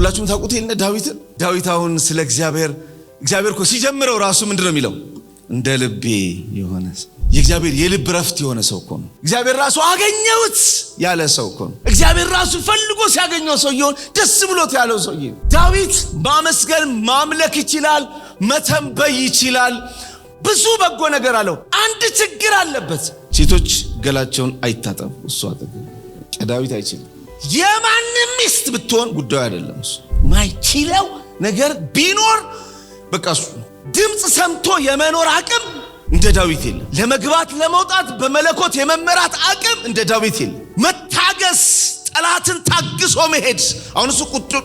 ሁላችሁም ታውቁት የለ ዳዊት አሁን ስለ እግዚአብሔር እኮ ሲጀምረው ራሱ ምንድነው የሚለው? እንደ ልቤ የሆነ የእግዚአብሔር የልብ ረፍት የሆነ ሰው እኮ ነው። እግዚአብሔር ራሱ አገኘሁት ያለ ሰው እኮ ነው። እግዚአብሔር ራሱ ፈልጎ ሲያገኘው ሰው ይሆን ደስ ብሎት ያለው ሰው ይሆን። ዳዊት ማመስገን ማምለክ ይችላል፣ መተንበይ ይችላል፣ ብዙ በጎ ነገር አለው። አንድ ችግር አለበት። ሴቶች ገላቸውን አይታጠቡ። እሱ አጠገብ ዳዊት አይችልም። የማንም ሚስት ብትሆን ጉዳዩ አይደለም። እሱ ማይችለው ነገር ቢኖር በቃ እሱ ድምጽ ሰምቶ የመኖር አቅም እንደ ዳዊት የለም። ለመግባት ለመውጣት በመለኮት የመመራት አቅም እንደ ዳዊት የለም። መታገስ፣ ጠላትን ታግሶ መሄድ። አሁን እሱ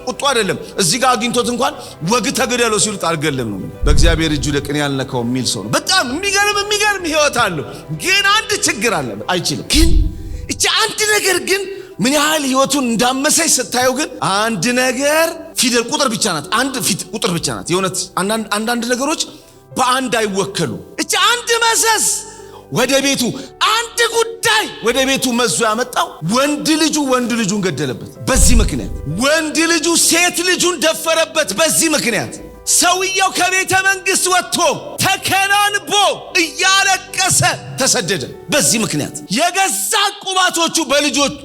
ቁጡ አይደለም። እዚህ ጋር አግኝቶት እንኳን ወግ ተገደለው ሲሉት አልገለም ነው። በእግዚአብሔር እጁ ለቅን ያልነካው የሚል ሰው ነው። በጣም የሚገርም ህይወት አለው። ግን አንድ ችግር አለ፣ አይችልም። ግን እቺ አንድ ነገር ግን ምን ያህል ህይወቱን እንዳመሰይ ስታየው ግን አንድ ነገር ፊደል ቁጥር ብቻ ናት። አንድ ፊት ቁጥር ብቻ ናት። የእውነት አንዳንድ ነገሮች በአንድ አይወከሉ። እቺ አንድ መዘዝ ወደ ቤቱ፣ አንድ ጉዳይ ወደ ቤቱ መዞ ያመጣው ወንድ ልጁን ገደለበት። በዚህ ምክንያት ወንድ ልጁ ሴት ልጁን ደፈረበት። በዚህ ምክንያት ሰውየው ከቤተ መንግስት ወጥቶ ተከናንቦ እያለቀሰ ተሰደደ። በዚህ ምክንያት የገዛ ቁባቶቹ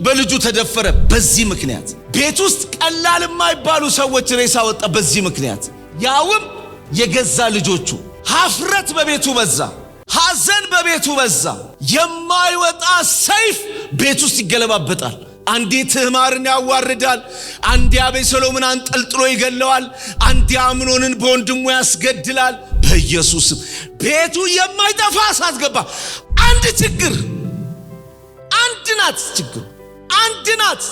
በልጁ ተደፈረ። በዚህ ምክንያት ቤት ውስጥ ቀላል የማይባሉ ሰዎች ሬሳ ወጣ። በዚህ ምክንያት ያውም የገዛ ልጆቹ። ሀፍረት በቤቱ በዛ፣ ሐዘን በቤቱ በዛ። የማይወጣ ሰይፍ ቤት ውስጥ ይገለባበጣል። አንዴ ትዕማርን ያዋርዳል፣ አንዴ አቤሴሎምን አንጠልጥሎ ይገለዋል፣ አንዴ አምኖንን በወንድሙ ያስገድላል። በኢየሱስም ቤቱ የማይጠፋ እሳት ገባ። አንድ ችግር፣ አንድ ናት ችግሩ፣ አንድ ናት።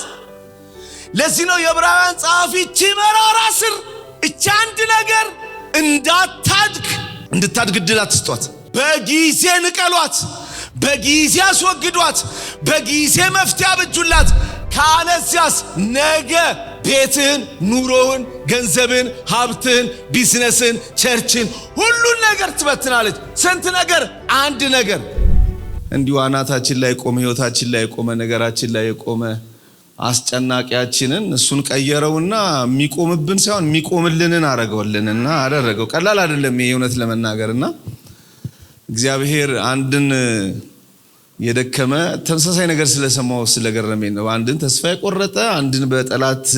ለዚህ ነው የዕብራውያን ጸሐፊ እቺ መራራ ስር፣ እቺ አንድ ነገር እንድታድግ ዕድል አትስጧት። በጊዜ ንቀሏት፣ በጊዜ አስወግዷት፣ በጊዜ መፍትሄ አብጁላት። ካለዚያስ ነገ ቤትህን፣ ኑሮህን፣ ገንዘብን፣ ሀብትህን፣ ቢዝነስን፣ ቸርችን፣ ሁሉን ነገር ትበትናለች። ስንት ነገር? አንድ ነገር እንዲሁ አናታችን ላይ ቆመ፣ ህይወታችን ላይ ቆመ፣ ነገራችን ላይ ቆመ። አስጨናቂያችንን እሱን ቀየረውና የሚቆምብን ሳይሆን የሚቆምልንን አረገውልንና አደረገው። ቀላል አይደለም ይሄ እውነት ለመናገርና እግዚአብሔር አንድን የደከመ ተመሳሳይ ነገር ስለሰማው ስለገረመኝ ነው። አንድን ተስፋ የቆረጠ አንድን በጠላት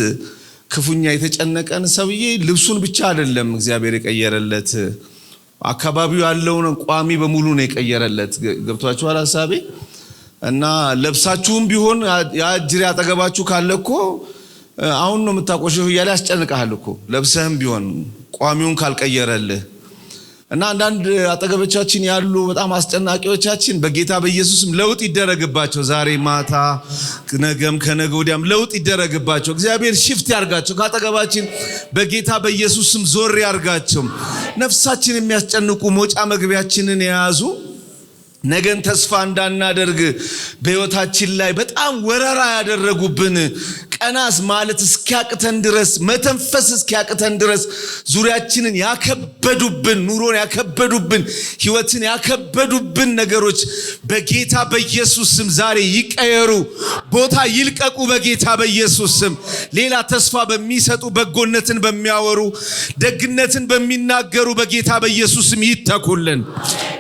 ክፉኛ የተጨነቀን ሰውዬ ልብሱን ብቻ አይደለም እግዚአብሔር የቀየረለት፣ አካባቢው ያለውን ቋሚ በሙሉ ነው የቀየረለት። ገብቷችኋል ሐሳቤ? እና ለብሳችሁም ቢሆን ያጅሪ አጠገባችሁ ካለኮ አሁን ነው የምታቆሽው እያለ ያስጨንቃል እኮ ለብሰህም ቢሆን ቋሚውን ካልቀየረልህ። እና አንዳንድ አጠገቦቻችን ያሉ በጣም አስጨናቂዎቻችን በጌታ በኢየሱስም ለውጥ ይደረግባቸው። ዛሬ ማታ፣ ነገም ከነገ ወዲያም ለውጥ ይደረግባቸው። እግዚአብሔር ሽፍት ያርጋቸው ካጠገባችን በጌታ በኢየሱስም ዞር ያርጋቸው። ነፍሳችን የሚያስጨንቁ መውጫ መግቢያችንን የያዙ ነገን ተስፋ እንዳናደርግ በህይወታችን ላይ በጣም ወረራ ያደረጉብን ቀናስ ማለት እስኪያቅተን ድረስ መተንፈስ እስኪያቅተን ድረስ ዙሪያችንን ያከበዱብን፣ ኑሮን ያከበዱብን፣ ህይወትን ያከበዱብን ነገሮች በጌታ በኢየሱስ ስም ዛሬ ይቀየሩ፣ ቦታ ይልቀቁ በጌታ በኢየሱስ ስም። ሌላ ተስፋ በሚሰጡ በጎነትን በሚያወሩ ደግነትን በሚናገሩ በጌታ በኢየሱስ ስም ይተኩልን።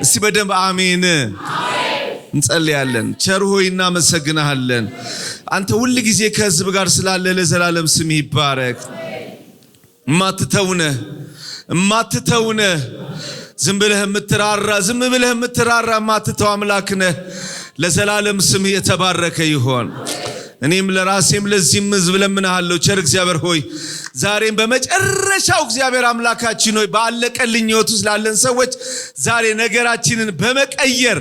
እስቲ በደንብ አሜን እንጸልያለን። ቸር ሆይ እናመሰግናለን። አንተ ሁሉ ጊዜ ከህዝብ ጋር ስላለ ለዘላለም ስም ይባረክ። እማትተውነ ዝም ብለህ የምትራራ ማትተው አምላክ ነህ። ለዘላለም ስም የተባረከ ይሆን። እኔም ለራሴም ለዚህም ህዝብ ለምንሃለሁ። ቸር እግዚአብሔር ሆይ ዛሬም በመጨረሻው እግዚአብሔር አምላካችን ሆይ ባለቀልኝ ህይወት ውስጥ ላለን ሰዎች ዛሬ ነገራችንን በመቀየር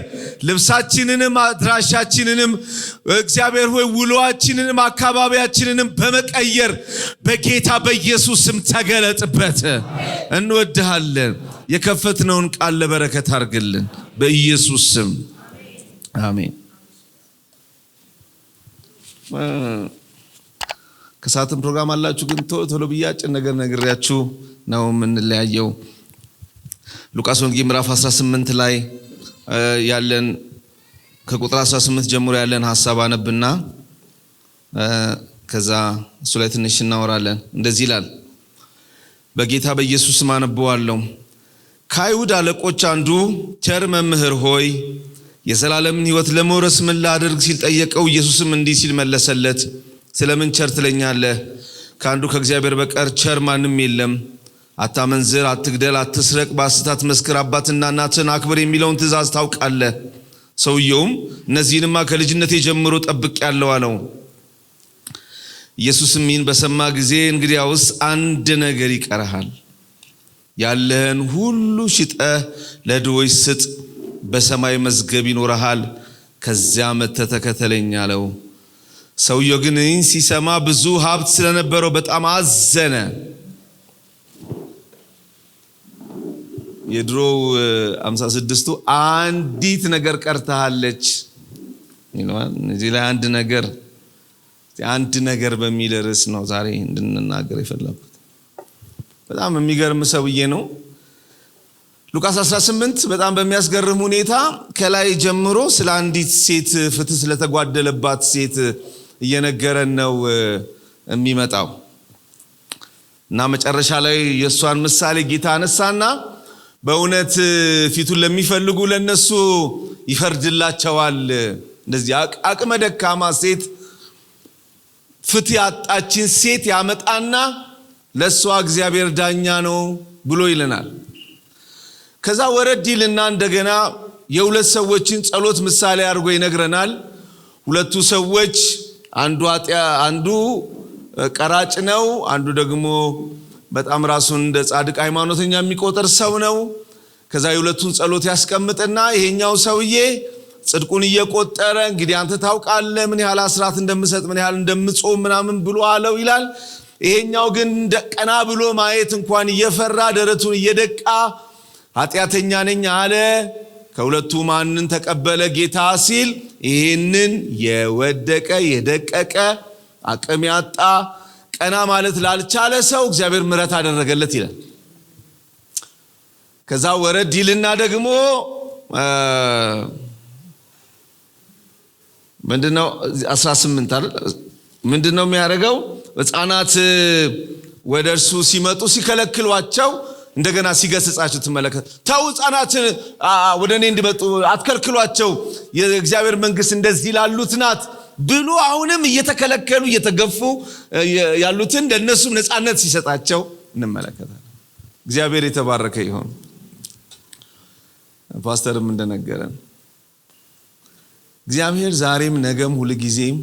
ልብሳችንንም አድራሻችንንም እግዚአብሔር ሆይ ውሎአችንንም አካባቢያችንንም በመቀየር በጌታ በኢየሱስ ስም ተገለጥበት። እንወድሃለን። የከፈትነውን ቃል ለበረከት አርግልን በኢየሱስ ስም አሜን። ከሰዓትም ፕሮግራም አላችሁ ግን ቶሎ ብያጭ ነገር ነግሬያችሁ ነው የምንለያየው። ሉቃስ ወንጌል ምዕራፍ 18 ላይ ያለን ከቁጥር 18 ጀምሮ ያለን ሐሳብ አነብና ከዛ እሱ ላይ ትንሽ እናወራለን። እንደዚህ ይላል፣ በጌታ በኢየሱስ ስም አነበዋለሁ። ከአይሁድ አለቆች አንዱ ቸር መምህር ሆይ የዘላለምን ሕይወት ለመውረስ ምን ላድርግ ሲል ጠየቀው። ኢየሱስም እንዲህ ሲል መለሰለት፣ ስለምን ቸር ትለኛለህ? ከአንዱ ከእግዚአብሔር በቀር ቸር ማንም የለም። አታመንዝር፣ አትግደል፣ አትስረቅ፣ በሐሰት አትመስክር፣ አባትና እናትህን አክብር የሚለውን ትእዛዝ ታውቃለህ። ሰውየውም እነዚህንማ ከልጅነቴ ጀምሮ ጠብቄአለሁ አለው። ኢየሱስም ይህን በሰማ ጊዜ እንግዲያውስ አንድ ነገር ይቀርሃል፣ ያለህን ሁሉ ሽጠህ ለድሆች ስጥ፣ በሰማይ መዝገብ ይኖርሃል፣ ከዚያ መጥተህ ተከተለኝ አለው። ሰውየው ግን ይህን ሲሰማ ብዙ ሀብት ስለነበረው በጣም አዘነ። የድሮው 56ቱ አንዲት ነገር ቀርታለች ይለዋል። እዚህ ላይ አንድ ነገር በሚል ርዕስ ነው ዛሬ እንድንናገር የፈለኩት። በጣም የሚገርም ሰውዬ ነው። ሉቃስ 18 በጣም በሚያስገርም ሁኔታ ከላይ ጀምሮ ስለ አንዲት ሴት ፍትህ ስለተጓደለባት ሴት እየነገረን ነው የሚመጣው እና መጨረሻ ላይ የእሷን ምሳሌ ጌታ አነሳና በእውነት ፊቱን ለሚፈልጉ ለነሱ ይፈርድላቸዋል። እንደዚህ አቅመ ደካማ ሴት ፍትህ ያጣችን ሴት ያመጣና ለሷ እግዚአብሔር ዳኛ ነው ብሎ ይለናል። ከዛ ወረድ ይልና እንደገና የሁለት ሰዎችን ጸሎት ምሳሌ አድርጎ ይነግረናል። ሁለቱ ሰዎች አንዱ ቀራጭ ነው፣ አንዱ ደግሞ በጣም ራሱን እንደ ጻድቅ ሃይማኖተኛ የሚቆጠር ሰው ነው። ከዛ የሁለቱን ጸሎት ያስቀምጥና ይሄኛው ሰውዬ ጽድቁን እየቆጠረ እንግዲህ አንተ ታውቃለህ ምን ያህል አስራት እንደምሰጥ ምን ያህል እንደምጾም ምናምን ብሎ አለው ይላል። ይሄኛው ግን ቀና ብሎ ማየት እንኳን እየፈራ ደረቱን እየደቃ ኃጢአተኛ ነኝ አለ። ከሁለቱ ማንን ተቀበለ ጌታ ሲል ይሄንን የወደቀ የደቀቀ አቅም ያጣ ቀና ማለት ላልቻለ ሰው እግዚአብሔር ምሕረት አደረገለት ይላል። ከዛ ወረድ ይልና ደግሞ ምንድነው 18 አይደል? ምንድነው የሚያደርገው? ሕፃናት ወደ እርሱ ሲመጡ ሲከለክሏቸው እንደገና ሲገስጻቸው ትመለከት። ተው ሕፃናትን ወደ እኔ እንዲመጡ አትከልክሏቸው፣ የእግዚአብሔር መንግስት እንደዚህ ላሉት ናት ብሎ አሁንም እየተከለከሉ እየተገፉ ያሉትን ለነሱም ነፃነት ሲሰጣቸው እንመለከታለን። እግዚአብሔር የተባረከ ይሁን። ፓስተርም እንደነገረን እግዚአብሔር ዛሬም ነገም ሁሉ ጊዜም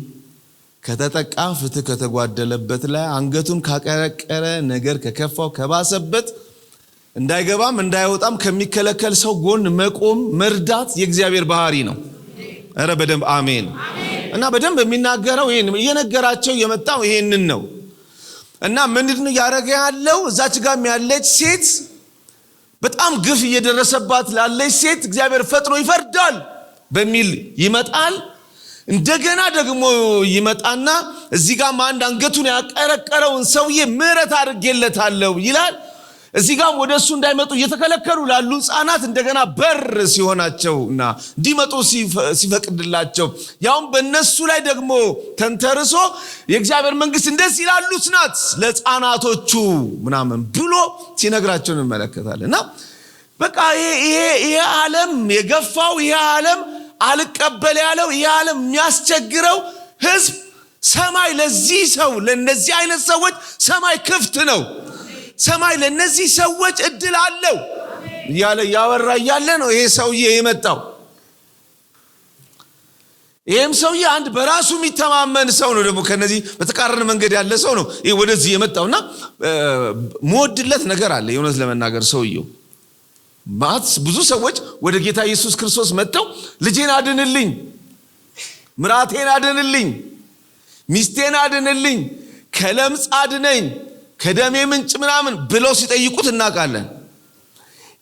ከተጠቃ ፍትህ ከተጓደለበት ላይ አንገቱን ካቀረቀረ ነገር ከከፋው ከባሰበት እንዳይገባም እንዳይወጣም ከሚከለከል ሰው ጎን መቆም መርዳት የእግዚአብሔር ባህሪ ነው። አረ በደንብ አሜን። እና በደንብ የሚናገረው ይሄን እየነገራቸው የመጣው ይሄንን ነው። እና ምንድነው ያረጋ ያለው? እዛች ጋር ያለች ሴት በጣም ግፍ እየደረሰባት ላለች ሴት እግዚአብሔር ፈጥኖ ይፈርዳል በሚል ይመጣል። እንደገና ደግሞ ይመጣና እዚህ ጋር አንድ አንገቱን ያቀረቀረውን ሰውዬ ምሕረት አድርጌለታለሁ ይላል። እዚህ ጋር ወደሱ እንዳይመጡ እየተከለከሉ ላሉ ሕፃናት እንደገና በር ሲሆናቸውና እንዲመጡ ሲፈቅድላቸው ያውም በእነሱ ላይ ደግሞ ተንተርሶ የእግዚአብሔር መንግስት እንደዚህ ላሉት ናት ለሕፃናቶቹ ምናምን ብሎ ሲነግራቸው እንመለከታለን። እና በቃ ይሄ ዓለም የገፋው ይሄ ዓለም አልቀበል ያለው ይሄ ዓለም የሚያስቸግረው ህዝብ ሰማይ ለዚህ ሰው ለነዚህ አይነት ሰዎች ሰማይ ክፍት ነው። ሰማይ ለነዚህ ሰዎች እድል አለው ያለ ያወራ ያለ ነው ይሄ ሰውዬ የመጣው። ይሄም ሰውዬ አንድ በራሱ የሚተማመን ሰው ነው። ደግሞ ከነዚህ በተቃረነ መንገድ ያለ ሰው ነው ይሄ ወደዚህ የመጣውና ሞድለት ነገር አለ። የእውነት ለመናገር ሰውዬው ብዙ ሰዎች ወደ ጌታ ኢየሱስ ክርስቶስ መጥተው ልጄን አድንልኝ፣ ምራቴን አድንልኝ፣ ሚስቴን አድንልኝ፣ ከለምጽ አድነኝ፣ ከደሜ ምንጭ ምናምን ብለው ሲጠይቁት እናውቃለን።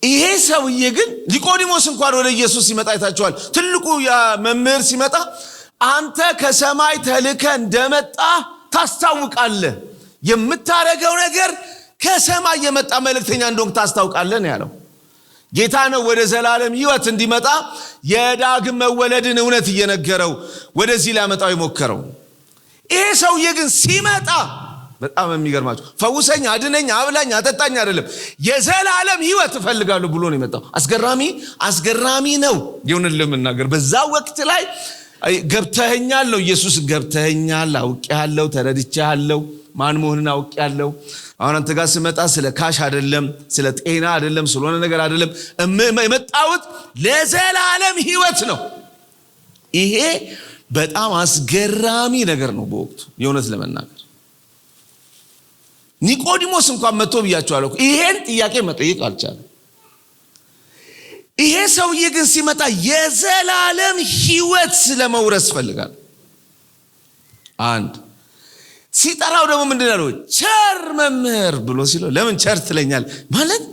ይሄ ሰውዬ ግን ኒቆዲሞስ እንኳን ወደ ኢየሱስ ሲመጣ አይታችኋል። ትልቁ መምህር ሲመጣ አንተ ከሰማይ ተልከ እንደመጣ ታስታውቃለህ፣ የምታረገው ነገር ከሰማይ የመጣ መልእክተኛ እንደሆንክ ታስታውቃለህ ነው ያለው። ጌታ ነው ወደ ዘላለም ሕይወት እንዲመጣ የዳግም መወለድን እውነት እየነገረው ወደዚህ ሊያመጣው የሞከረው። ይሄ ሰውዬ ግን ሲመጣ በጣም የሚገርማችሁ ፈውሰኝ፣ አድነኝ፣ አብላኝ፣ አጠጣኝ አይደለም፣ የዘላለም ሕይወት እፈልጋለሁ ብሎ ነው የመጣው። አስገራሚ ነው። ይሁን ለምናገር በዛ ወቅት ላይ ገብተኸኛል ነው ኢየሱስ። ገብተኸኛል፣ አውቄሃለሁ፣ ተረድቼሃለሁ፣ ማን መሆንን አውቄያለሁ። አሁን አንተ ጋር ስመጣ ስለ ካሽ አይደለም፣ ስለ ጤና አይደለም፣ ስለሆነ ነገር አይደለም። የመጣሁት ለዘላለም ሕይወት ነው። ይሄ በጣም አስገራሚ ነገር ነው በወቅቱ የእውነት ለመናገር። ኒቆዲሞስ እንኳን መጥቶ ብያቸዋለሁ ይሄን ጥያቄ መጠየቅ አልቻለም። ይሄ ሰውዬ ግን ሲመጣ የዘላለም ሕይወት ስለመውረስ ፈልጋል። አንድ ሲጠራው ደግሞ ምንድን ያለው? ቸር መምህር ብሎ ሲለው ለምን ቸር ትለኛለህ ማለት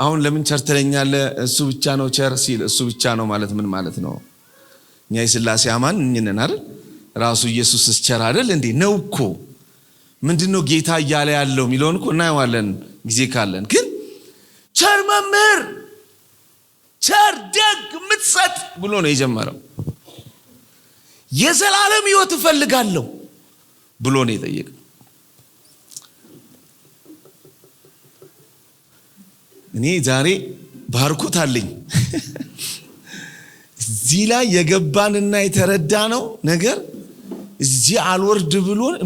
አሁን ለምን ቸር ትለኛለህ? እሱ ብቻ ነው ቸር ሲል እሱ ብቻ ነው ማለት ምን ማለት ነው? እኛ የሥላሴ አማን ነን አይደል? ራሱ ኢየሱስስ ቸር አይደል እንዴ? ነው እኮ ምንድነው ጌታ እያለ ያለው የሚለውን እኮ እናየዋለን ጊዜ ካለን። ግን ቸር መምህር፣ ቸር ደግ የምትሰጥ ብሎ ነው የጀመረው። የዘላለም ሕይወት እፈልጋለሁ ብሎ ነው የጠየቀው። እኔ ዛሬ ባርኮት አለኝ እዚህ ላይ የገባንና የተረዳነው ነገር እዚህ አልወርድ ብሎን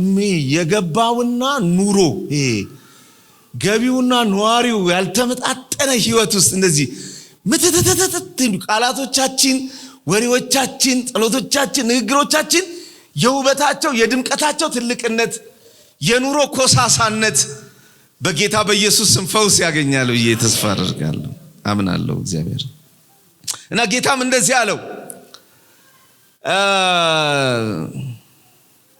የገባውና ኑሮ ገቢውና ኗሪው ያልተመጣጠነ ሕይወት ውስጥ እንደዚህ ምትተተተተ ቃላቶቻችን፣ ወሬዎቻችን፣ ጸሎቶቻችን፣ ንግግሮቻችን የውበታቸው የድምቀታቸው ትልቅነት የኑሮ ኮሳሳነት በጌታ በኢየሱስ ስም ፈውስ ያገኛሉ ብዬ ተስፋ አደርጋለሁ፣ አምናለሁ እግዚአብሔር። እና ጌታም እንደዚህ አለው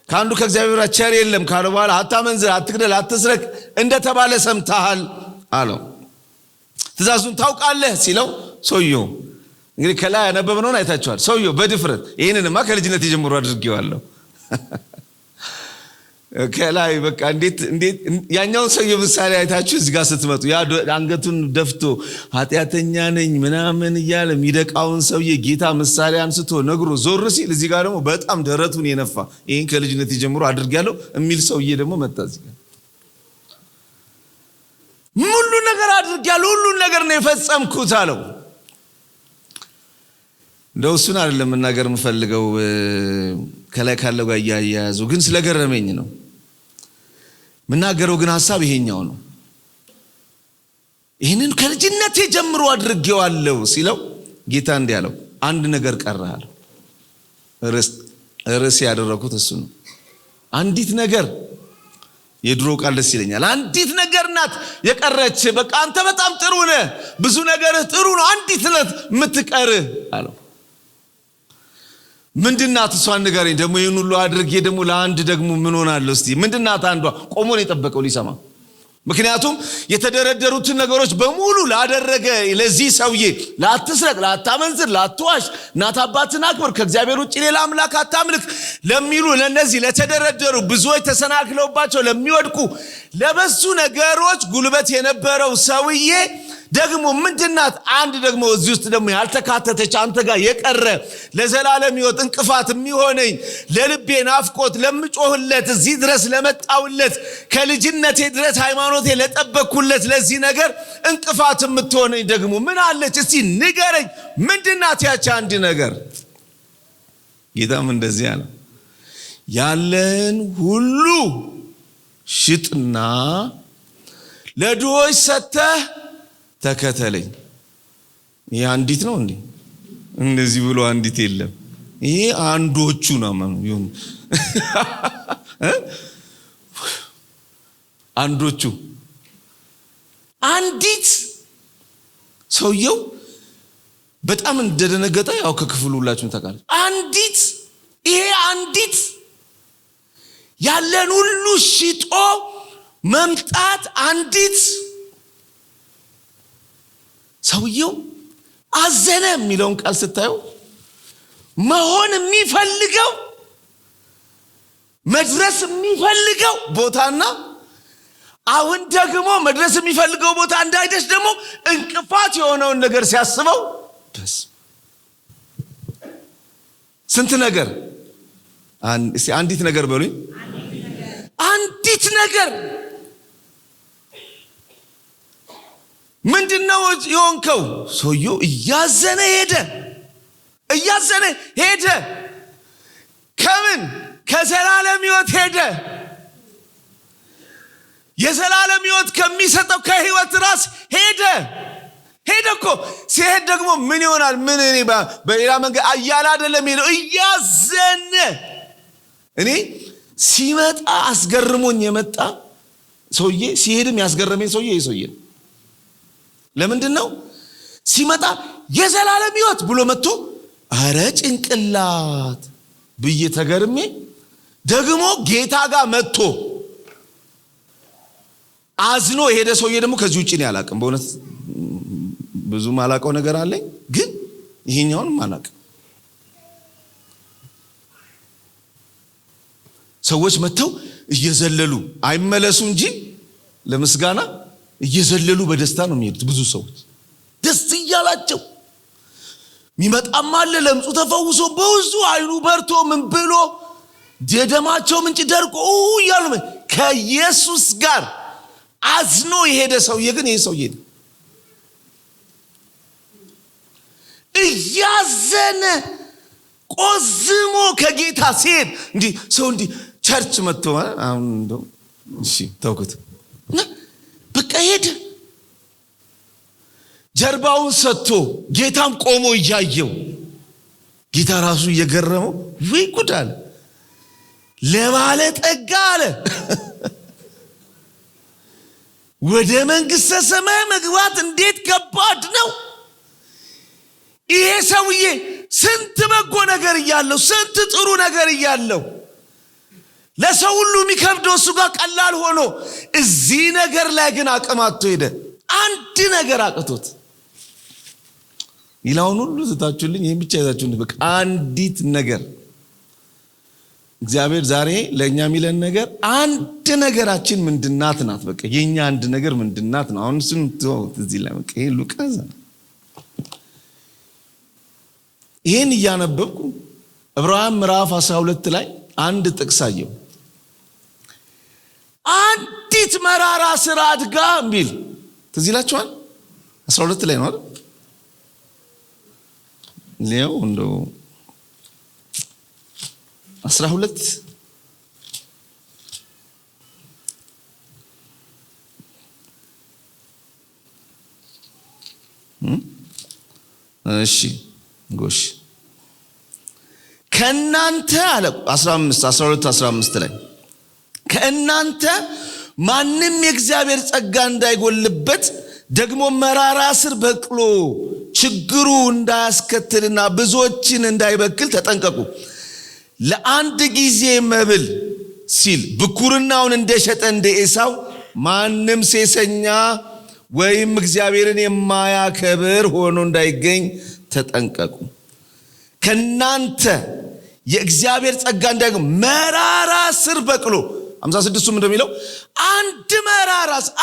ከአንዱ ከእግዚአብሔር ቸር የለም ካለ በኋላ አታመንዝር፣ አትግደል፣ አትስረቅ እንደተባለ ሰምተሃል አለው። ትእዛዙን ታውቃለህ ሲለው ሰውየው እንግዲህ ከላይ ያነበብነውን አይታችኋል። ሰውየው በድፍረት ይሄንንማ ከልጅነት ጀምሮ አድርጌዋለሁ ከላይ በቃ እንዴት ያኛውን ሰውየው ምሳሌ አይታችሁ እዚህ ጋር ስትመጡ ያ አንገቱን ደፍቶ ኃጢአተኛ ነኝ ምናምን እያለ የሚደቃውን ሰውዬ ጌታ ምሳሌ አንስቶ ነግሮ ዞር ሲል እዚህ ጋር ደግሞ በጣም ደረቱን የነፋ ይሄን ከልጅነት ጀምሮ አድርጌያለሁ የሚል ሰውዬ ደግሞ መጣ። እዚህ ጋር ሁሉ ነገር አድርጌያለሁ፣ ሁሉ ነገር ነው የፈጸምኩት አለው። እንደው እሱን አይደለም መናገር የምፈልገው ከላይ ካለው ጋር ያያያዙ ግን ስለገረመኝ ነው መናገረው። ግን ሐሳብ ይሄኛው ነው። ይሄንን ከልጅነቴ ጀምሮ አድርጌዋለሁ ሲለው ጌታ እንዲህ አለው አንድ ነገር ቀረሃል። ርዕስ ያደረኩት እሱ ነው። አንዲት ነገር የድሮ ቃል ደስ ይለኛል። አንዲት ነገር ናት የቀረች። በቃ አንተ በጣም ጥሩ ነህ፣ ብዙ ነገርህ ጥሩ ነው፣ አንዲት ናት የምትቀርህ አለው። ምንድናት? እሷን ንገረኝ። ደግሞ ይሄን ሁሉ አድርጌ ደግሞ ለአንድ ደግሞ ምን ሆናለሁ? እስቲ ምንድናት? አንዷ ቆሞ ነው የጠበቀው ሊሰማ። ምክንያቱም የተደረደሩትን ነገሮች በሙሉ ላደረገ ለዚህ ሰውዬ ላትስረቅ፣ ላታመንዝር፣ ላትዋሽ፣ እናት አባትን አክብር፣ ከእግዚአብሔር ውጭ ሌላ አምላክ አታምልክ ለሚሉ ለነዚህ ለተደረደሩ ብዙዎች ተሰናክለውባቸው ለሚወድቁ ለበሱ ነገሮች ጉልበት የነበረው ሰውዬ ደግሞ ምንድናት? አንድ ደግሞ እዚህ ውስጥ ደግሞ ያልተካተተች አንተ ጋር የቀረ ለዘላለም ሕይወት እንቅፋት የሚሆነኝ ለልቤ ናፍቆት ለምጮህለት እዚህ ድረስ ለመጣውለት ከልጅነቴ ድረስ ሃይማኖቴ ለጠበቅኩለት ለዚህ ነገር እንቅፋት የምትሆነኝ ደግሞ ምን አለች? እስቲ ንገረኝ። ምንድናት ያቺ አንድ ነገር? ጌታም እንደዚህ አለ ያለን ሁሉ ሽጥና ለድሆች ሰጥተህ ተከተለኝ። ይሄ አንዲት ነው እንዴ? እንደዚህ ብሎ አንዲት የለም። ይሄ አንዶቹ ነው ማለት አንዶቹ አንዲት ሰውየው በጣም እንደደነገጠ ያው ከክፍሉ ሁላችሁም ታውቃላችሁ። አንዲት ይሄ አንዲት ያለን ሁሉ ሽጦ መምጣት አንዲት ሰውየው አዘነ የሚለውን ቃል ስታዩ መሆን የሚፈልገው መድረስ የሚፈልገው ቦታና አሁን ደግሞ መድረስ የሚፈልገው ቦታ እንዳይደርስ ደግሞ እንቅፋት የሆነውን ነገር ሲያስበው በስ ስንት ነገር አንዲት ነገር በሉኝ። አንዲት ነገር ምንድነው የሆንከው? ሰውየው እያዘነ ሄደ። ከምን? ከዘላለም ሕይወት ሄደ። የዘላለም ሕይወት ከሚሰጠው ከሕይወት ራስ ሄደ እኮ። ሲሄድ ደግሞ ምን ይሆናል? ምን እኔ በሌላ መንገድ አያለ አይደለም ሄደው እያዘነ። እኔ ሲመጣ አስገርሞኝ የመጣ ሰውዬ ሲሄድም ያስገረመኝ ሰውዬ ይሄ ሰውዬ ነው። ለምንድን ነው ሲመጣ የዘላለም ሕይወት ብሎ መጥቶ አረ ጭንቅላት ብዬ ተገርሜ፣ ደግሞ ጌታ ጋር መጥቶ አዝኖ የሄደ ሰውዬ ደግሞ ከዚህ ውጪ ነው ያላቅም። በእውነት ብዙ ማላቀው ነገር አለኝ፣ ግን ይሄኛውን ማላቅ። ሰዎች መጥተው እየዘለሉ አይመለሱ እንጂ ለምስጋና እየዘለሉ በደስታ ነው የሚሄዱት። ብዙ ሰዎች ደስ እያላቸው የሚመጣም አለ ለምጹ ተፈውሶ በውዙ አይኑ በርቶ ምን ብሎ የደማቸው ምንጭ ደርቆ እያሉ ከኢየሱስ ጋር አዝኖ የሄደ ሰውዬ ግን ይሄ ሰውዬ ነው እያዘነ ቆዝሞ ከጌታ ሲሄድ። እንዲህ ሰው እንዲህ ቸርች መጥቶ አሁን እንደው እሺ ተውኩት እና በቃ ሄደ። ጀርባውን ሰጥቶ ጌታም ቆሞ እያየው ጌታ ራሱ እየገረመው ወይ ጉድ አለ። ለባለ ጠጋ አለ ወደ መንግሥተ ሰማይ መግባት እንዴት ከባድ ነው። ይሄ ሰውዬ ስንት በጎ ነገር እያለው፣ ስንት ጥሩ ነገር እያለው፣ ለሰው ሁሉ የሚከብደው እሱ ጋር ቀላል ሆኖ እዚህ ነገር ላይ ግን አቅማቶ ሄደ። አንድ ነገር አቅቶት ሌላውን ሁሉ ዝታችሁልኝ ይሄን ብቻ ይዛችሁልኝ በቃ አንዲት ነገር። እግዚአብሔር ዛሬ ለኛ የሚለን ነገር አንድ ነገራችን ምንድናት ናት። በቃ የኛ አንድ ነገር ምንድናት ነው። አሁን ስንት እዚህ ላይ በቃ ይሄ ሉቃስ ይሄን እያነበብኩ ዕብራውያን ምዕራፍ 12 ላይ አንድ ጥቅስ አየሁ። አንዲት መራራ ስራ አድጋ ሚል ትዝ ይላችኋል። 12 ላይ ነው አይደል? ሌው እንደው 12 እሺ ጎሽ ከእናንተ አለ 12 ላይ ከእናንተ ማንም የእግዚአብሔር ጸጋ እንዳይጎልበት ደግሞ መራራ ስር በቅሎ ችግሩ እንዳያስከትልና ብዙዎችን እንዳይበክል ተጠንቀቁ። ለአንድ ጊዜ መብል ሲል ብኩርናውን እንደሸጠ እንደ ኤሳው ማንም ሴሰኛ ወይም እግዚአብሔርን የማያከብር ሆኖ እንዳይገኝ ተጠንቀቁ። ከናንተ የእግዚአብሔር ጸጋ እንዳይጎል መራራ ስር በቅሎ 56ም እንደሚለው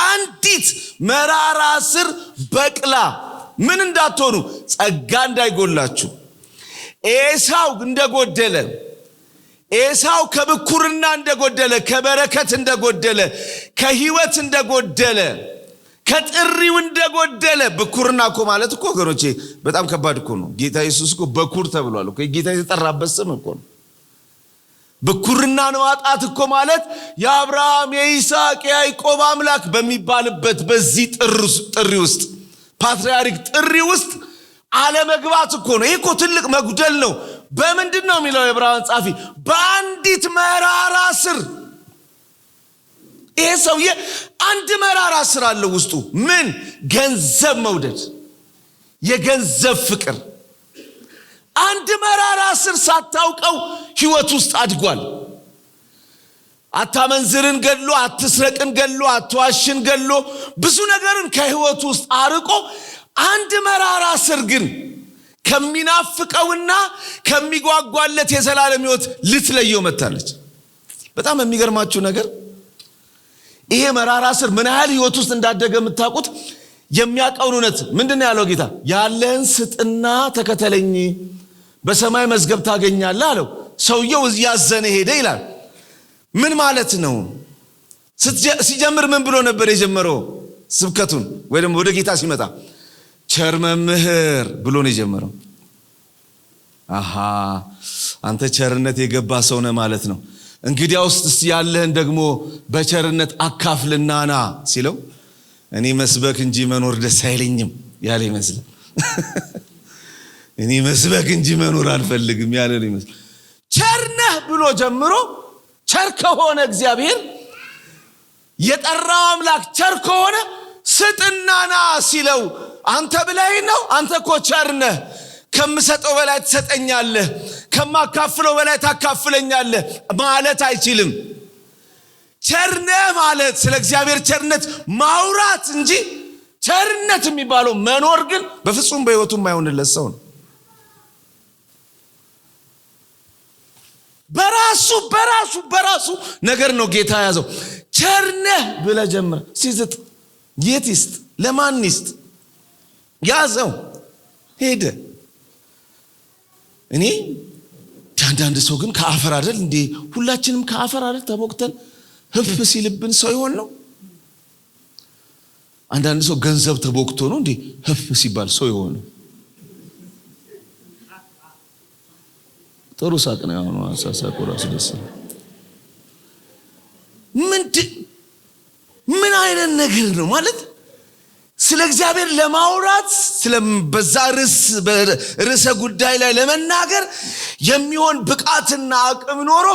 አንዲት መራራ ስር በቅላ ምን እንዳትሆኑ ጸጋ እንዳይጎላችሁ። ኤሳው እንደጎደለ፣ ኤሳው ከብኩርና እንደጎደለ፣ ከበረከት እንደጎደለ፣ ከህይወት እንደጎደለ፣ ከጥሪው እንደጎደለ። ብኩርና እኮ ማለት እኮ ወገኖቼ በጣም ከባድ እኮ ነው። ጌታ ኢየሱስ እኮ በኩር ተብሏል እኮ። ጌታ የተጠራበት ስም እኮ ነው። ብኩርናን ማጣት እኮ ማለት የአብርሃም የይስሐቅ የያዕቆብ አምላክ በሚባልበት በዚህ ጥሪ ውስጥ ፓትርያርክ ጥሪ ውስጥ አለመግባት እኮ ነው። ይሄ እኮ ትልቅ መጉደል ነው። በምንድን ነው የሚለው የዕብራውያን ጻፊ? በአንዲት መራራ ስር። ይሄ ሰውዬ አንድ መራራ ስር አለው ውስጡ። ምን? ገንዘብ መውደድ፣ የገንዘብ ፍቅር። አንድ መራራ ስር ሳታውቀው ህይወት ውስጥ አድጓል። አታመንዝርን ገድሎ፣ አትስረቅን ገድሎ፣ አትዋሽን ገድሎ፣ ብዙ ነገርን ከህይወት ውስጥ አርቆ አንድ መራራ ስር ግን ከሚናፍቀውና ከሚጓጓለት የዘላለም ህይወት ልትለየው መታለች። በጣም የሚገርማችሁ ነገር ይሄ መራራ ስር ምን ያህል ህይወት ውስጥ እንዳደገ የምታውቁት የሚያውቀውን እውነት ምንድነው ያለው ጌታ? ያለን ስጥና ተከተለኝ በሰማይ መዝገብ ታገኛለህ አለው። ሰውየው ያዘነ ሄደ ይላል። ምን ማለት ነው? ሲጀምር ምን ብሎ ነበር የጀመረው ስብከቱን? ወይ ደግሞ ወደ ጌታ ሲመጣ ቸር መምህር ብሎ ነው የጀመረው። አሃ አንተ ቸርነት የገባ ሰው ነህ ማለት ነው። እንግዲያውስ ያለህን ደግሞ በቸርነት አካፍልና ና ሲለው እኔ መስበክ እንጂ መኖር ደስ አይለኝም ያለ ይመስላል። እኔ መስበክ እንጂ መኖር አልፈልግም ያለ ይመስላል። ቸር ነህ ብሎ ጀምሮ ቸር ከሆነ እግዚአብሔር የጠራው አምላክ ቸር ከሆነ ስጥና ና ሲለው አንተ ብለህ ነው? አንተ እኮ ቸር ነህ፣ ከምሰጠው በላይ ትሰጠኛለህ፣ ከማካፍለው በላይ ታካፍለኛለህ ማለት አይችልም። ቸር ነህ ማለት ስለ እግዚአብሔር ቸርነት ማውራት እንጂ ቸርነት የሚባለው መኖር ግን በፍጹም በሕይወቱ የማይሆንለት ሰው ነው። በራሱ ነገር ነው ጌታ ያዘው። ቸር ነህ ብለህ ጀምር። ሲስጥ የት ይስጥ? ለማን ይስጥ? ያዘው ሄደ። እኔ አንዳንድ ሰው ግን ከአፈር አይደል እንዴ? ሁላችንም ከአፈር አይደል ተቦክተን ህፍ ሲልብን ሰው ይሆን ነው? አንዳንድ ሰው ገንዘብ ተቦክቶ ነው እንዴ ህፍ ሲባል ሰው ይሆን ነው? ጥሩ ሳቅ ነው ያው አሳሳቁ ራሱ ደስ ምን አይነት ነገር ነው ማለት? ስለ እግዚአብሔር ለማውራት ስለ በዛ ርዕሰ ጉዳይ ላይ ለመናገር የሚሆን ብቃትና አቅም ኖሮ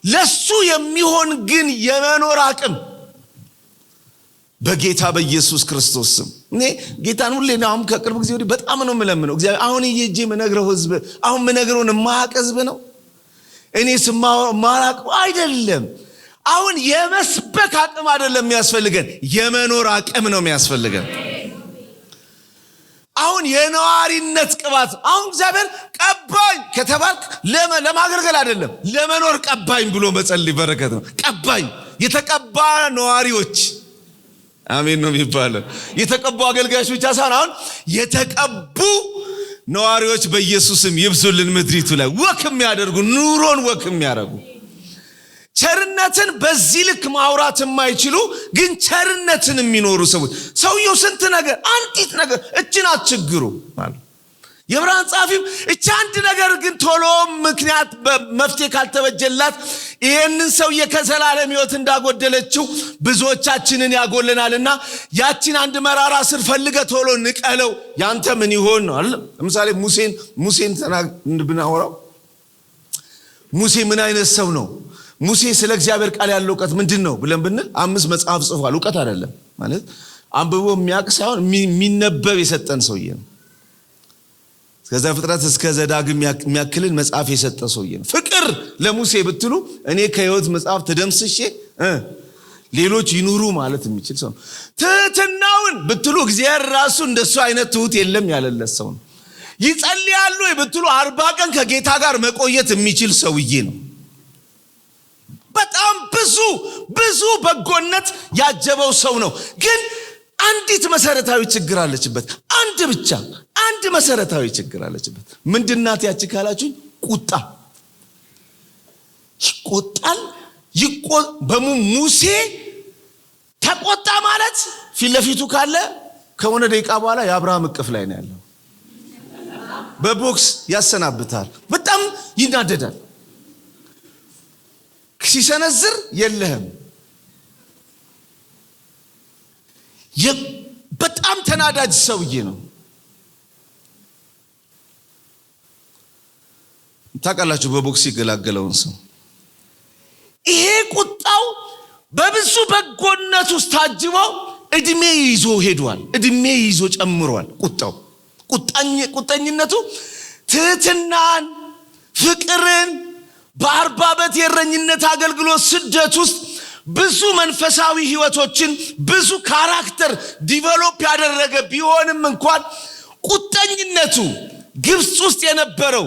ለሱ የሚሆን ግን የመኖር አቅም በጌታ በኢየሱስ ክርስቶስ ስም እኔ ጌታን ሁሌ ነው ከቅርብ ጊዜ ወዲህ በጣም ነው የምለምነው። እግዚአብሔር አሁን እየጄ መነግረው ህዝብ አሁን መነግረውን ማቀዝብ ነው እኔ ማራቅ አይደለም። አሁን የመስበክ አቅም አይደለም የሚያስፈልገን፣ የመኖር አቅም ነው የሚያስፈልገን። አሁን የነዋሪነት ቅባት አሁን እግዚአብሔር ቀባኝ ከተባልክ ለማገልገል አይደለም ለመኖር ቀባኝ ብሎ መጸለይ በረከት ነው። ቀባኝ የተቀባ ነዋሪዎች አሜን ነው የሚባለው። የተቀቡ አገልጋዮች ብቻ ሳይሆን አሁን የተቀቡ ነዋሪዎች በኢየሱስም ይብዙልን ምድሪቱ ላይ ወክ የሚያደርጉ ኑሮን ወክ የሚያደርጉ ቸርነትን በዚህ ልክ ማውራት የማይችሉ ግን ቸርነትን የሚኖሩ ሰዎች። ሰውየው ስንት ነገር አንዲት ነገር እችን አትችግሩ ማለት የዕብራውያን ጻፊም እቺ አንድ ነገር ግን ቶሎ ምክንያት መፍትሄ ካልተበጀላት ይሄንን ሰውዬ ከዘላለም ሕይወት እንዳጎደለችው ብዙዎቻችንን ያጎለናልና ያቺን አንድ መራራ ስር ፈልገ ቶሎ ንቀለው ያንተ ምን ይሆን ነው አይደል? ለምሳሌ ሙሴን ብናወራው ሙሴ ምን አይነት ሰው ነው? ሙሴ ስለ እግዚአብሔር ቃል ያለው ዕውቀት ምንድነው ብለን ብንል 5 መጽሐፍ ጽፏል። ዕውቀት አይደለም ማለት አንብቦ የሚያውቅ ሳይሆን የሚነበብ የሰጠን ሰውዬ ነው። ከዛ ፍጥረት እስከ ዘዳግም የሚያክልን መጽሐፍ የሰጠ ሰውዬ ነው። ፍቅር ለሙሴ ብትሉ እኔ ከሕይወት መጽሐፍ ተደምስሼ ሌሎች ይኑሩ ማለት የሚችል ሰው ነው። ትህትናውን ብትሉ እግዚአብሔር ራሱ እንደሱ አይነት ትሁት የለም ያለለት ሰው ነው። ይጸልያሉ ብትሉ 40 ቀን ከጌታ ጋር መቆየት የሚችል ሰውዬ ነው። በጣም ብዙ በጎነት ያጀበው ሰው ነው። ግን አንዲት መሰረታዊ ችግር አለችበት። አንድ መሰረታዊ ችግር አለችበት። ምንድናት ያቺ ካላችሁ? ቁጣ። ይቆጣል። ሙሴ ተቆጣ ማለት ፊት ለፊቱ ካለ ከሆነ ደቂቃ በኋላ የአብርሃም እቅፍ ላይ ነው ያለው። በቦክስ ያሰናብታል። በጣም ይናደዳል። ሲሰነዝር የለህም። በጣም ተናዳጅ ሰውዬ ነው። ታውቃላችሁ በቦክስ ይገላገለውን ሰው። ይሄ ቁጣው በብዙ በጎነት ውስጥ ታጅቦ እድሜ ይዞ ሄዷል። እድሜ ይዞ ጨምሯል። ቁጣኝነቱ ትህትናን፣ ፍቅርን በ40 ዓመት የእረኝነት አገልግሎት ስደት ውስጥ ብዙ መንፈሳዊ ህይወቶችን ብዙ ካራክተር ዲቨሎፕ ያደረገ ቢሆንም እንኳን ቁጣኝነቱ ግብጽ ውስጥ የነበረው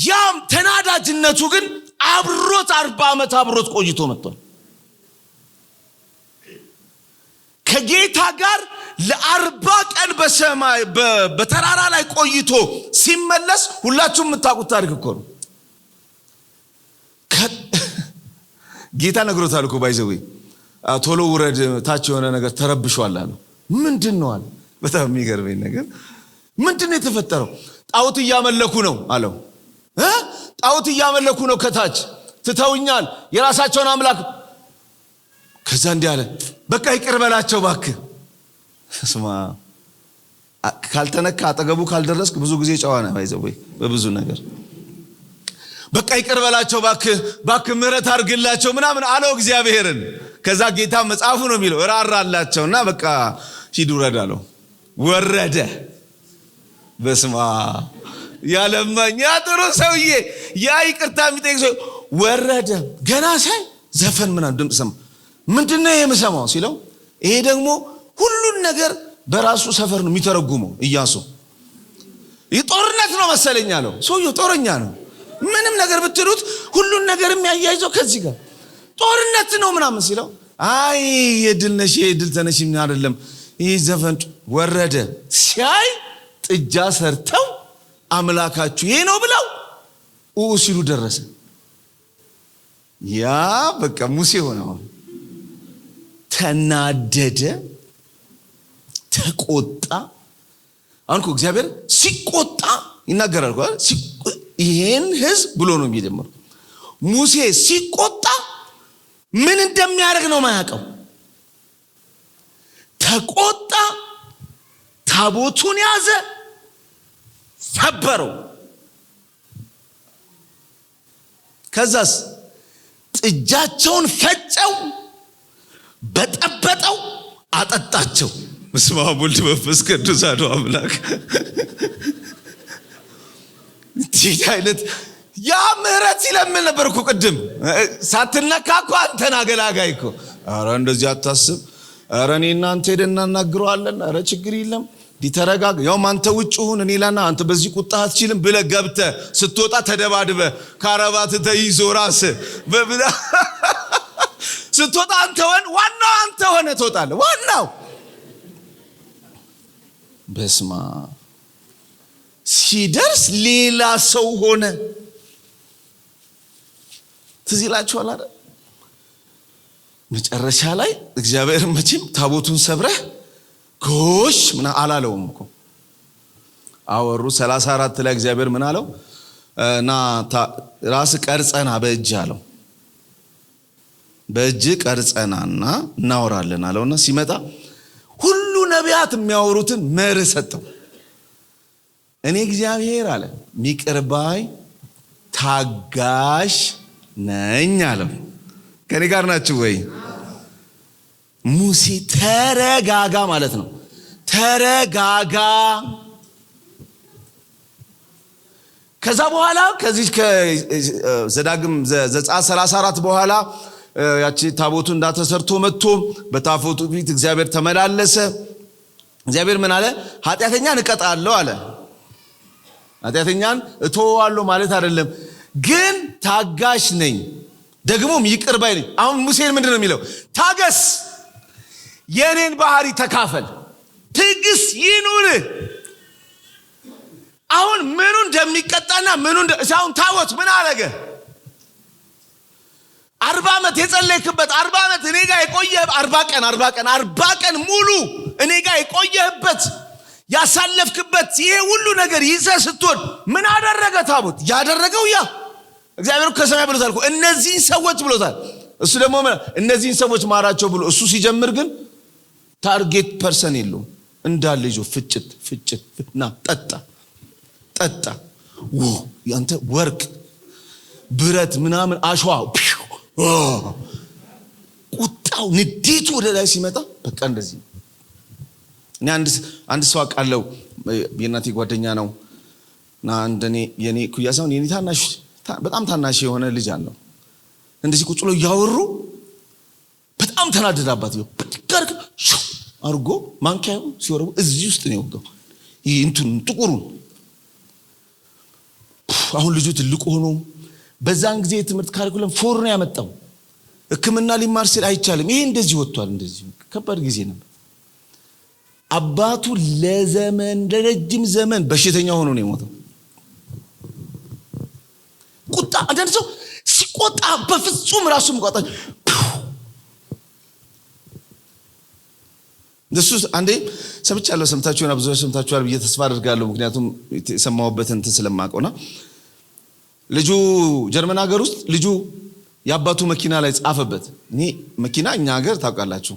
ያም ተናዳጅነቱ ግን አብሮት 40 ዓመት አብሮት ቆይቶ መጥቷል። ከጌታ ጋር ለ40 ቀን በሰማይ በተራራ ላይ ቆይቶ ሲመለስ ሁላችሁም የምታውቁት ታሪክ እኮ ነው። ጌታ ነግሮታል እኮ ባይዘው ቶሎ ውረድ ታች የሆነ ነገር ተረብሿል አለ። ምንድነው አለ። በጣም የሚገርመኝ ነገር ምንድነው የተፈጠረው? ጣዖት እያመለኩ ነው አለው። ጣዖት እያመለኩ ነው ከታች ትተውኛል የራሳቸውን አምላክ። ከዛ እንዲህ አለ በቃ ይቅር በላቸው ባክህ። ስማ ካልተነካ አጠገቡ ካልደረስክ ብዙ ጊዜ ጨዋ ነህ ባይዘው በብዙ ነገር። በቃ ይቅር በላቸው ባክህ ምህረት አድርግላቸው ምናምን አለው እግዚአብሔርን። ከዛ ጌታ መጽሐፉ ነው የሚለው ራራላቸውና በቃ ሂድ ውረድ አለው። ወረደ። በስማ ያለማኝ ያ ጥሩ ሰውዬ ያ ይቅርታ የሚጠይቅ ሰው ወረደ። ገና ሳይ ዘፈን ምናምን ድምፅ ሰማ። ምንድነው ይሄ የምሰማው ሲለው ይሄ ደግሞ ሁሉን ነገር በራሱ ሰፈር ነው የሚተረጉመው ኢያሱ። ጦርነት ነው መሰለኝ አለው። ሰውዬው ጦረኛ ነው። ምንም ነገር ብትሉት ሁሉን ነገር የሚያያይዘው ከዚህ ጋር ጦርነት ነው ምናምን ሲለው አይ የድል ነሽ የድል ተነሽ ምን አይደለም ይሄ ዘፈን። ወረደ። ሲያይ ጥጃ ሰርተው አምላካችሁ ይሄ ነው ብለው ሲሉ ደረሰ። ያ በቃ ሙሴ ሆነው ተናደደ፣ ተቆጣ። አሁን እኮ እግዚአብሔር ሲቆጣ ይናገራል እኮ ይሄን ህዝብ ብሎ ነው የሚጀምረው። ሙሴ ሲቆጣ ምን እንደሚያደርግ ነው ማያውቀው። ተቆጣ፣ ታቦቱን ያዘ፣ ሰበረው። ከዛስ ጥጃቸውን ፈጨው፣ በጠበጠው፣ አጠጣቸው። በስመ አብ ወወልድ ወመንፈስ ቅዱስ አሐዱ አምላክ። እንዴት አይነት ያ ምህረት ሲለምን ነበር እኮ ቅድም ሳትነካ እኮ አንተን አገላጋይ እኮ። ኧረ እንደዚህ አታስብ፣ ኧረ እኔ እናንተ ሄደን እናናግረዋለን፣ ኧረ ችግር የለም ዲተረጋግ። ያውም አንተ ውጭ ሁን እኔ ላና አንተ በዚህ ቁጣ አትችልም ብለህ ገብተህ ስትወጣ ተደባድበህ ካራባት ተይዞ ራስህ በብላ ስትወጣ አንተ ዋናው አንተ ሆነ ትወጣለህ። ዋናው በስማ ሲደርስ ሌላ ሰው ሆነ። ትዝ ይላችኋል አይደል? መጨረሻ ላይ እግዚአብሔር መቼም ታቦቱን ሰብረህ ጎሽ ምን አላለውም እኮ አወሩ 34 ላይ እግዚአብሔር ምን አለው? ና ራስ ቀርጸና በእጅ አለው። በእጅ ቀርጸናና እናወራለን አለውና ሲመጣ ሁሉ ነቢያት የሚያወሩትን መርህ ሰጠው። እኔ እግዚአብሔር አለ ሚቅርባይ ታጋሽ ነኝ አለው። ከኔ ጋር ናችሁ ወይ? ሙሴ ተረጋጋ ማለት ነው። ተረጋጋ። ከዛ በኋላ ከዚህ ከዘዳግም ዘጸአት 34 በኋላ ያቺ ታቦቱ እንዳተሰርቶ መጥቶ በታቦቱ ፊት እግዚአብሔር ተመላለሰ። እግዚአብሔር ምን አለ? ኃጢአተኛን እቀጣለሁ አለ። ኃጢአተኛን እተወዋለሁ ማለት አይደለም፣ ግን ታጋሽ ነኝ ደግሞም ይቅር ባይ ነኝ። አሁን ሙሴን ምንድን ነው የሚለው? ታገስ፣ የኔን ባህሪ ተካፈል፣ ትዕግስት ይኑር። አሁን ምኑ እንደሚቀጣና ምኑ አሁን ታቦት ምን አረገ? 40 ዓመት የጸለይክበት 40 ዓመት እኔ ጋር የቆየህ 40 ቀን ሙሉ እኔ ጋር የቆየህበት ያሳለፍክበት ይሄ ሁሉ ነገር ይዘህ ስትወድ ምን አደረገ ታቦት? ያደረገው ያ እግዚአብሔር ከሰማይ ብሎታል እኮ እነዚህን ሰዎች ብሎታል። እሱ ደግሞ እነዚህን ሰዎች ማራቸው ብሎ እሱ ሲጀምር ግን ታርጌት ፐርሰን የለውም። እንዳለ ይዞ ፍጭትና ጠጣ ያንተ ወርቅ ብረት ምናምን አሸዋ ቁጣው ንዴቱ ወደ ላይ ሲመጣ በቃ እንደዚህ ነው። እኔ አንድ ሰው አውቃለሁ፣ የእናቴ ጓደኛ ነው እና እንደኔ የኔ ኩያሳውን የኔ ታናሽ በጣም ታናሽ የሆነ ልጅ አለው። እንደዚህ ቁጭ ብለው ያወሩ በጣም ተናደዳባት ነው። በትጋርክ አርጎ ማንኪያው ሲወረው እዚህ ውስጥ ነው የወጣው። ይሄ እንትን ጥቁሩን አሁን ልጁ ትልቁ ሆኖ በዛን ጊዜ ትምህርት ካሪኩለም ፎር ነው ያመጣው። ሕክምና ሊማር ሲል አይቻልም። ይሄ እንደዚህ ወጥቷል። እንደዚህ ከባድ ጊዜ ነበር። አባቱ ለረጅም ዘመን በሽተኛ ሆኖ ነው የሞተው። ቁጣ አንዳንድ ሰው ሲቆጣ በፍጹም ራሱ መቆጣ እንደሱ አንዴ ሰምቻለሁ። ሰምታችሁና ብዙዎች ሰምታችኋል ብዬ ተስፋ አድርጋለሁ። ምክንያቱም የሰማሁበትን እንትን ስለማውቀውና ልጁ ጀርመን ሀገር ውስጥ ልጁ ያባቱ መኪና ላይ ጻፈበት። እኔ መኪና እኛ ሀገር ታውቃላችሁ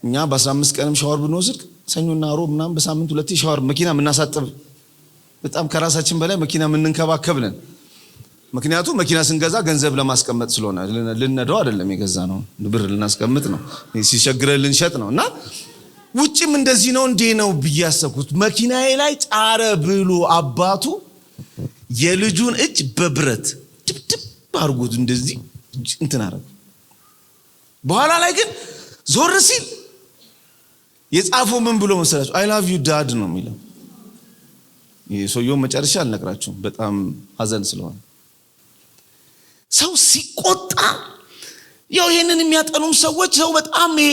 እኛ በ15 ቀንም ሻወር ብንወስድ ሰኞና ሮብ ምናምን በሳምንት 2 ሻወር መኪና ምናሳጥብ በጣም ከራሳችን በላይ መኪና ምንንከባከብ ነን። ምክንያቱም መኪና ስንገዛ ገንዘብ ለማስቀመጥ ስለሆነ ልነዳው አይደለም የገዛነው ብር ልናስቀምጥ ነው ሲቸግረን ልንሸጥ ነውና ውጭም እንደዚህ ነው እንዴ ነው ብያሰብኩት። መኪናዬ ላይ ጫረ ብሎ አባቱ የልጁን እጅ በብረት ድብድብ አርጎት እንደዚህ እንትን አረገ። በኋላ ላይ ግን ዞር ሲል የጻፈው ምን ብሎ መሰላችሁ? I love you dad ነው የሚለው። የሰውየው መጨረሻ አልነግራችሁም በጣም ሀዘን ስለሆነ። ሰው ሲቆጣ ያው ይሄንን የሚያጠኑም ሰዎች ሰው በጣም ይሄ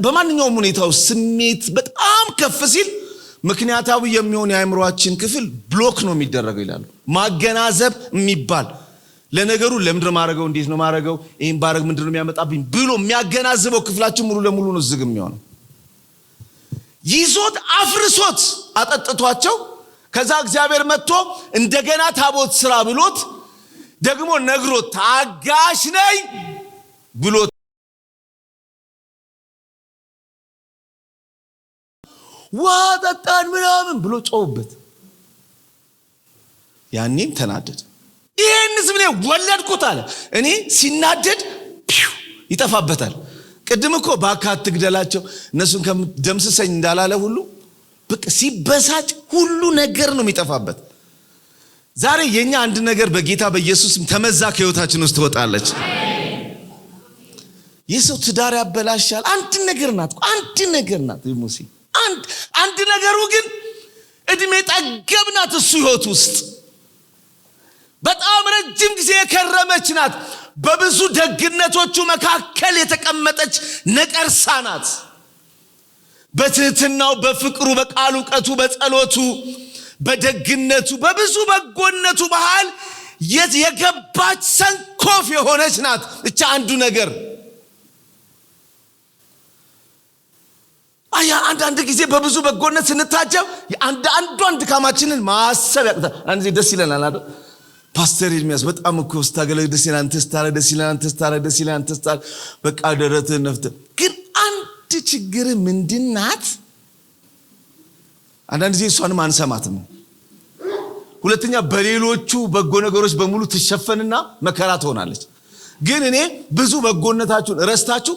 በማንኛውም ሁኔታው ስሜት በጣም ከፍ ሲል ምክንያታዊ የሚሆን የአእምሮአችን ክፍል ብሎክ ነው የሚደረገው ይላሉ። ማገናዘብ የሚባል ለነገሩ ለምንድነው ማረገው እንዴት ነው ማረገው ይሄን ባረግ ምንድነው የሚያመጣብኝ ብሎ የሚያገናዝበው ክፍላችን ሙሉ ለሙሉ ነው ዝግ የሚሆነው። ይዞት አፍርሶት አጠጥቷቸው ከዛ እግዚአብሔር መጥቶ እንደገና ታቦት ስራ ብሎት ደግሞ ነግሮት ታጋሽ ነኝ ብሎት ዋጣጣን ምናምን ብሎ ጮውበት። ያኔም ተናደደ። ይሄን ዝም ብለ ወለድኩት አለ። እኔ ሲናደድ ይጠፋበታል። ቅድም እኮ ባካት ትግደላቸው እነሱን ከደምስሰኝ እንዳላለ ሁሉ በቃ ሲበሳጭ ሁሉ ነገር ነው የሚጠፋበት። ዛሬ የኛ አንድ ነገር በጌታ በኢየሱስም ተመዛ ከህይወታችን ውስጥ ትወጣለች። የሰው ትዳር ያበላሻል አንድ ነገር ናት ሙሲ አንድ ነገሩ ግን እድሜ ጠገብናት እሱ ህይወት ውስጥ በጣም ረጅም ጊዜ የከረመች ናት። በብዙ ደግነቶቹ መካከል የተቀመጠች ነቀርሳ ናት። በትህትናው በፍቅሩ በቃሉ ዕውቀቱ በጸሎቱ በደግነቱ በብዙ በጎነቱ መሃል የገባች ሰንኮፍ የሆነች ናት። እቻ አንዱ ነገር አንድ ጊዜ በብዙ በጎነት ስንታጀብ አንዷን ድካማችንን ማሰብ ያቅታል። አንዴ ደስ ይለናል አይደል? ፓስተር ኤርሚያስ በጣም እኮ ስታገለግል ደስ ይላል አንተ ስታረ በቃ ደረትህን ነፍተህ ግን አንድ ችግር ምንድናት? አንዳንድ ጊዜ እሷንም አንሰማትም። ሁለተኛ በሌሎቹ በጎ ነገሮች በሙሉ ትሸፈንና መከራ ትሆናለች። ግን እኔ ብዙ በጎነታችሁን ረስታችሁ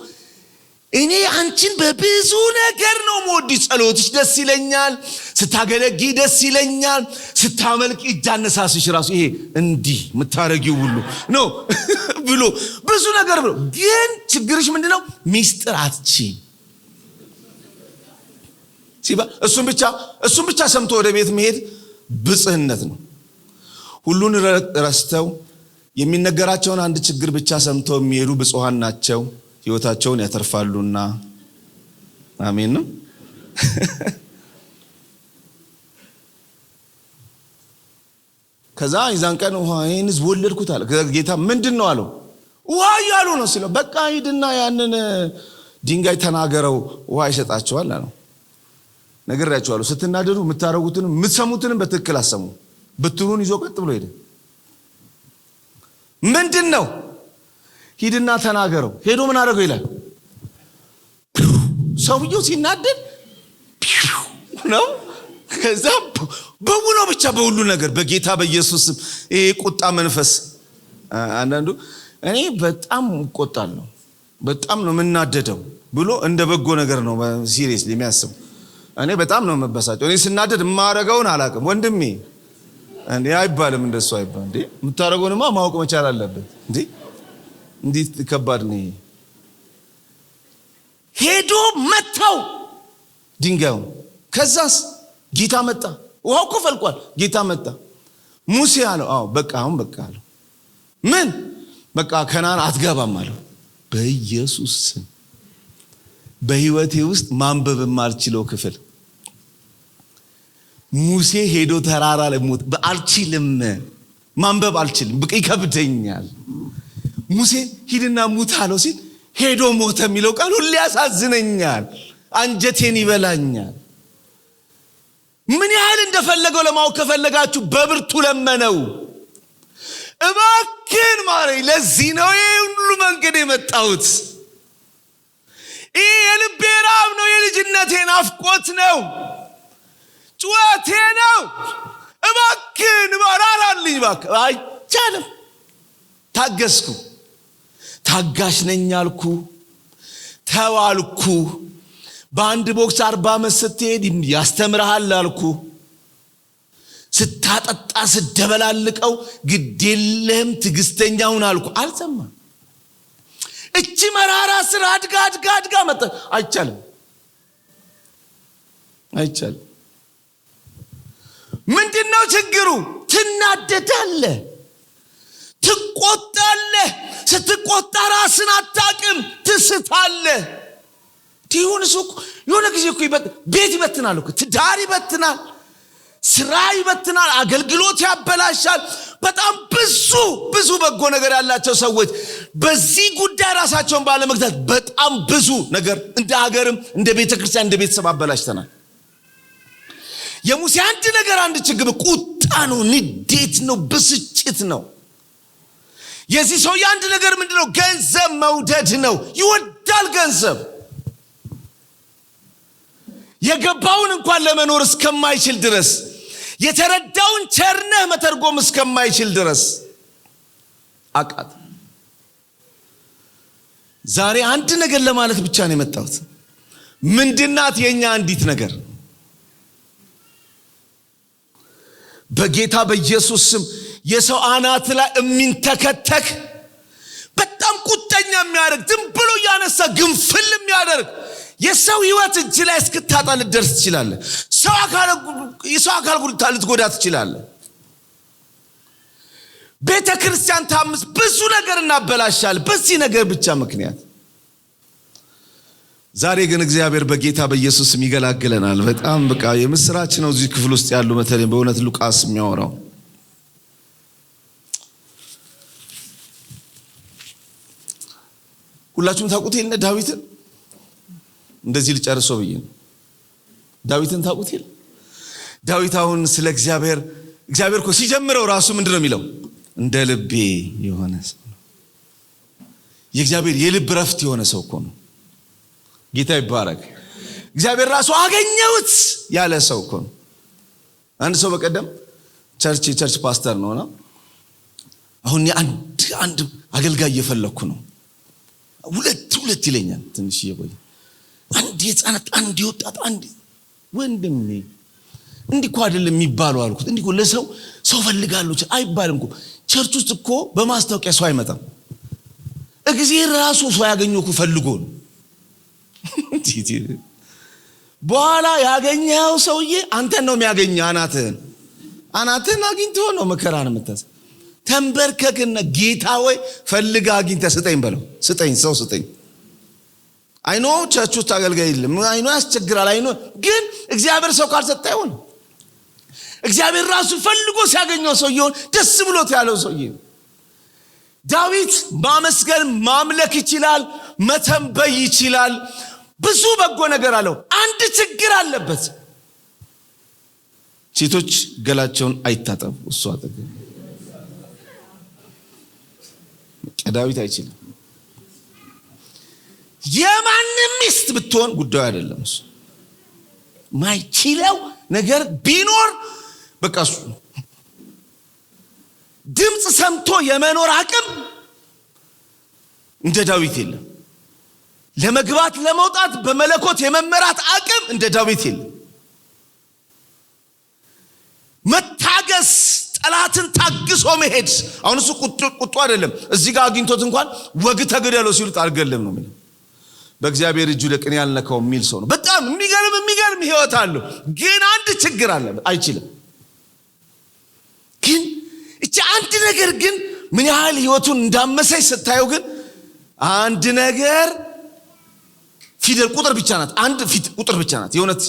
እኔ አንቺን በብዙ ነገር ነው የምወድሽ። ጸሎትሽ ደስ ይለኛል፣ ስታገለጊ ደስ ይለኛል፣ ስታመልቂ እጃነሳስሽ ራሱ ይሄ እንዲህ የምታረጊው ሁሉ ነው ብሎ ብዙ ነገር ብሎ ግን ችግርሽ ምንድነው? ሚስጥር አትችይም። እሱን ብቻ ሰምቶ ወደ ቤት መሄድ ብጽህነት ነው። ሁሉን ረስተው የሚነገራቸውን አንድ ችግር ብቻ ሰምተው የሚሄዱ ብፁዓን ናቸው ህይወታቸውን ያተርፋሉና። አሜን ነው። ከዛ ይዛን ቀን ይሄን ህዝብ ወለድኩት አለ። ጌታ ምንድነው አለው? ውሃ እያሉ ነው ሲለው በቃ ሂድና ያንን ድንጋይ ተናገረው ውሃ ይሰጣቸዋል አለው። ነግሬያቸዋለሁ ስትናደዱ የምታረጉትን የምትሰሙትን በትክክል አሰሙ። ብትሩን ይዞ ቀጥ ብሎ ሄደ። ምንድነው? ሂድና ተናገረው። ሄዶ ምን አደረገው ይላል? ሰውየው ሲናደድ ነው። ከዛ በሙሉ ብቻ በሁሉ ነገር በጌታ በኢየሱስ ይሄ ቁጣ መንፈስ አንዳንዱ እኔ በጣም እቆጣለሁ በጣም ነው የምናደደው ብሎ እንደ በጎ ነገር ነው ሲሪየስሊ የሚያስብ። እኔ በጣም ነው መበሳጨው። እኔ ስናደድ የማረጋውን አላውቅም ወንድሜ። እንዴ አይባልም እንደሱ አይባል። እንዴ የምታረጋውንማ ማወቅ መቻል አለበት። እንዴት ከባድ ነው። ሄዶ መታው ድንጋዩን። ከዛስ ጌታ መጣ። ውሃው እኮ ፈልቋል። ጌታ መጣ። ሙሴ አለው አዎ በቃ አሁን በቃ አለው። ምን በቃ ከናን አትገባም አለው። በኢየሱስ ስም በህይወቴ ውስጥ ማንበብ የማልችለው ክፍል ሙሴ ሄዶ ተራራ ላይ ሞት አልችልም ማንበብ አልችልም በቃ ይከብደኛል ሙሴን ሂድና ሙት አለው ሲል ሄዶ ሞተ የሚለው ቃል ሁሉ ያሳዝነኛል፣ አንጀቴን ይበላኛል። ምን ያህል እንደፈለገው ለማወቅ ከፈለጋችሁ በብርቱ ለመነው። እባክህን ማረኝ፣ ለዚህ ነው ይሄ ሁሉ መንገድ የመጣሁት። ይሄ የልቤ ራብ ነው፣ የልጅነቴ ናፍቆት ነው፣ ጩኸቴ ነው። እባክህን ራራልኝ እባክህ። አይቻልም። ታገስኩ፣ ታጋሽ ነኝ አልኩ፣ ተዋልኩ። በአንድ ቦክስ 40 ዓመት ስትሄድ ያስተምርሃል አልኩ። ስታጠጣ ስደበላልቀው ግዴለም ትዕግስተኛውን አልኩ። አልሰማም። እቺ መራራ ስራ አድጋ መጣ። አይቻልም። ምንድነው ችግሩ? ትናደዳለህ፣ ትቆጣለህ። ስትቆጣ ራስን አታውቅም፣ ትስታለህ። የሆነ ጊዜ እኮ ቤት ይበትናል እኮ፣ ትዳር ይበትናል፣ ስራ ይበትናል፣ አገልግሎት ያበላሻል። በጣም ብዙ በጎ ነገር ያላቸው ሰዎች በዚህ ጉዳይ ራሳቸውን ባለመግዛት በጣም ብዙ ነገር እንደ ሀገርም እንደ ቤተክርስቲያን እንደ ቤተሰብ አበላሽተናል። የሙሴ አንድ ችግር ቁጣ ነው፣ ንዴት ነው፣ ብስጭት ነው። የዚህ ሰው አንድ ነገር ምንድነው? ገንዘብ መውደድ ነው። ይወዳል ገንዘብ። የገባውን እንኳን ለመኖር እስከማይችል ድረስ፣ የተረዳውን ቸርነህ መተርጎም እስከማይችል ድረስ አቃት። ዛሬ አንድ ነገር ለማለት ብቻ ነው የመጣሁት። ምንድናት የኛ አንዲት ነገር? በጌታ በኢየሱስ ስም የሰው አናት ላይ የሚንተከተክ በጣም ቁጣኛ የሚያደርግ ዝም ብሎ ያነሳ ግንፍል የሚያደርግ የሰው ህይወት እጅ ላይ እስክታጣ ልትደርስ ትችላለህ። የሰው አካል ልትጎዳ ትችላለህ። ቤተክርስቲያን ታምስ ብዙ ነገር እናበላሻል በዚህ ነገር ብቻ ምክንያት። ዛሬ ግን እግዚአብሔር በጌታ በኢየሱስም ይገላግለናል። በጣም በቃ የምስራች ነው። እዚህ ክፍል ውስጥ ያሉ በተለይ በእውነት ሉቃስ የሚያወራው ሁላችሁም ታውቁት የለ ዳዊትን። እንደዚህ ልጨርሰው ብዬ ነው። ዳዊትን ታውቁት የለ? ዳዊት አሁን ስለ እግዚአብሔር እኮ ሲጀምረው ራሱ ምንድነው የሚለው? እንደ ልቤ የሆነ ሰው ነው። የእግዚአብሔር የልብ ረፍት የሆነ ሰው እኮ ነው። ጌታ ይባረክ። እግዚአብሔር ራሱ አገኘሁት ያለ ሰው እኮ ነው። አንድ ሰው በቀደም ቸርች ፓስተር ነውና አሁን አንድ አገልጋይ እየፈለኩ ነው። ሁለት ይለኛል። ትንሽ ይቆይ። አንድ የጻናት አንድ ይወጣት አንድ ወንድሜ እንዲህ እኮ አይደለም የሚባለው አልኩት። እንዲህ እኮ ለሰው ፈልጋለሁ አይባልም እኮ። ቸርች ውስጥ እኮ በማስታወቂያ ሰው አይመጣም። እግዚአብሔር ራሱ ሰው ያገኘው እኮ ፈልጎ ነው። በኋላ ያገኘው ሰውዬ አንተን ነው የሚያገኘው። አናትህን አግኝቶ ነው መከራን የምታስ ተንበርከክና ጌታ ወይ ፈልጋ አግኝተ ስጠኝ በለው። ሰው ስጠኝ። አይኖ ቸርች ውስጥ አገልጋይ የለም። አይኖ ያስቸግራል። አይኖ ግን እግዚአብሔር ሰው ካልሰጠ አይሆን። እግዚአብሔር ራሱ ፈልጎ ሲያገኘው ሰውዬውን ደስ ብሎት ያለው ሰውዬ። ዳዊት ማመስገን ማምለክ ይችላል፣ መተንበይ ይችላል፣ ብዙ በጎ ነገር አለው። አንድ ችግር አለበት። ሴቶች ገላቸውን አይታጠቡ። እሱ አጠገብ ዳዊት አይችልም። የማንም ሚስት ብትሆን ጉዳዩ አይደለም። እሱ ማይችለው ነገር ቢኖር በቃ እሱ ድምጽ ሰምቶ የመኖር አቅም እንደ ዳዊት የለም። ለመግባት ለመውጣት በመለኮት የመመራት አቅም እንደ ዳዊት የለም። መታገስ፣ ጠላትን ታግሶ መሄድ። አሁን እሱ ቁጡ አይደለም። እዚህ ጋር አግኝቶት እንኳን ወግ ተገደለው ሲሉት አልገለም ነው የሚለው። በእግዚአብሔር እጁ ለቅን ያልነካው የሚል ሰው ነው። በጣም የሚገርም ህይወት አለው። ግን አንድ ችግር አለ፣ አይችልም። ግን እቺ አንድ ነገር ግን ምን ያህል ህይወቱን እንዳመሰች ስታየው ግን አንድ ነገር ፊደል ቁጥር ብቻ ናት። አንድ ፊት ቁጥር ብቻ ናት። የሆነት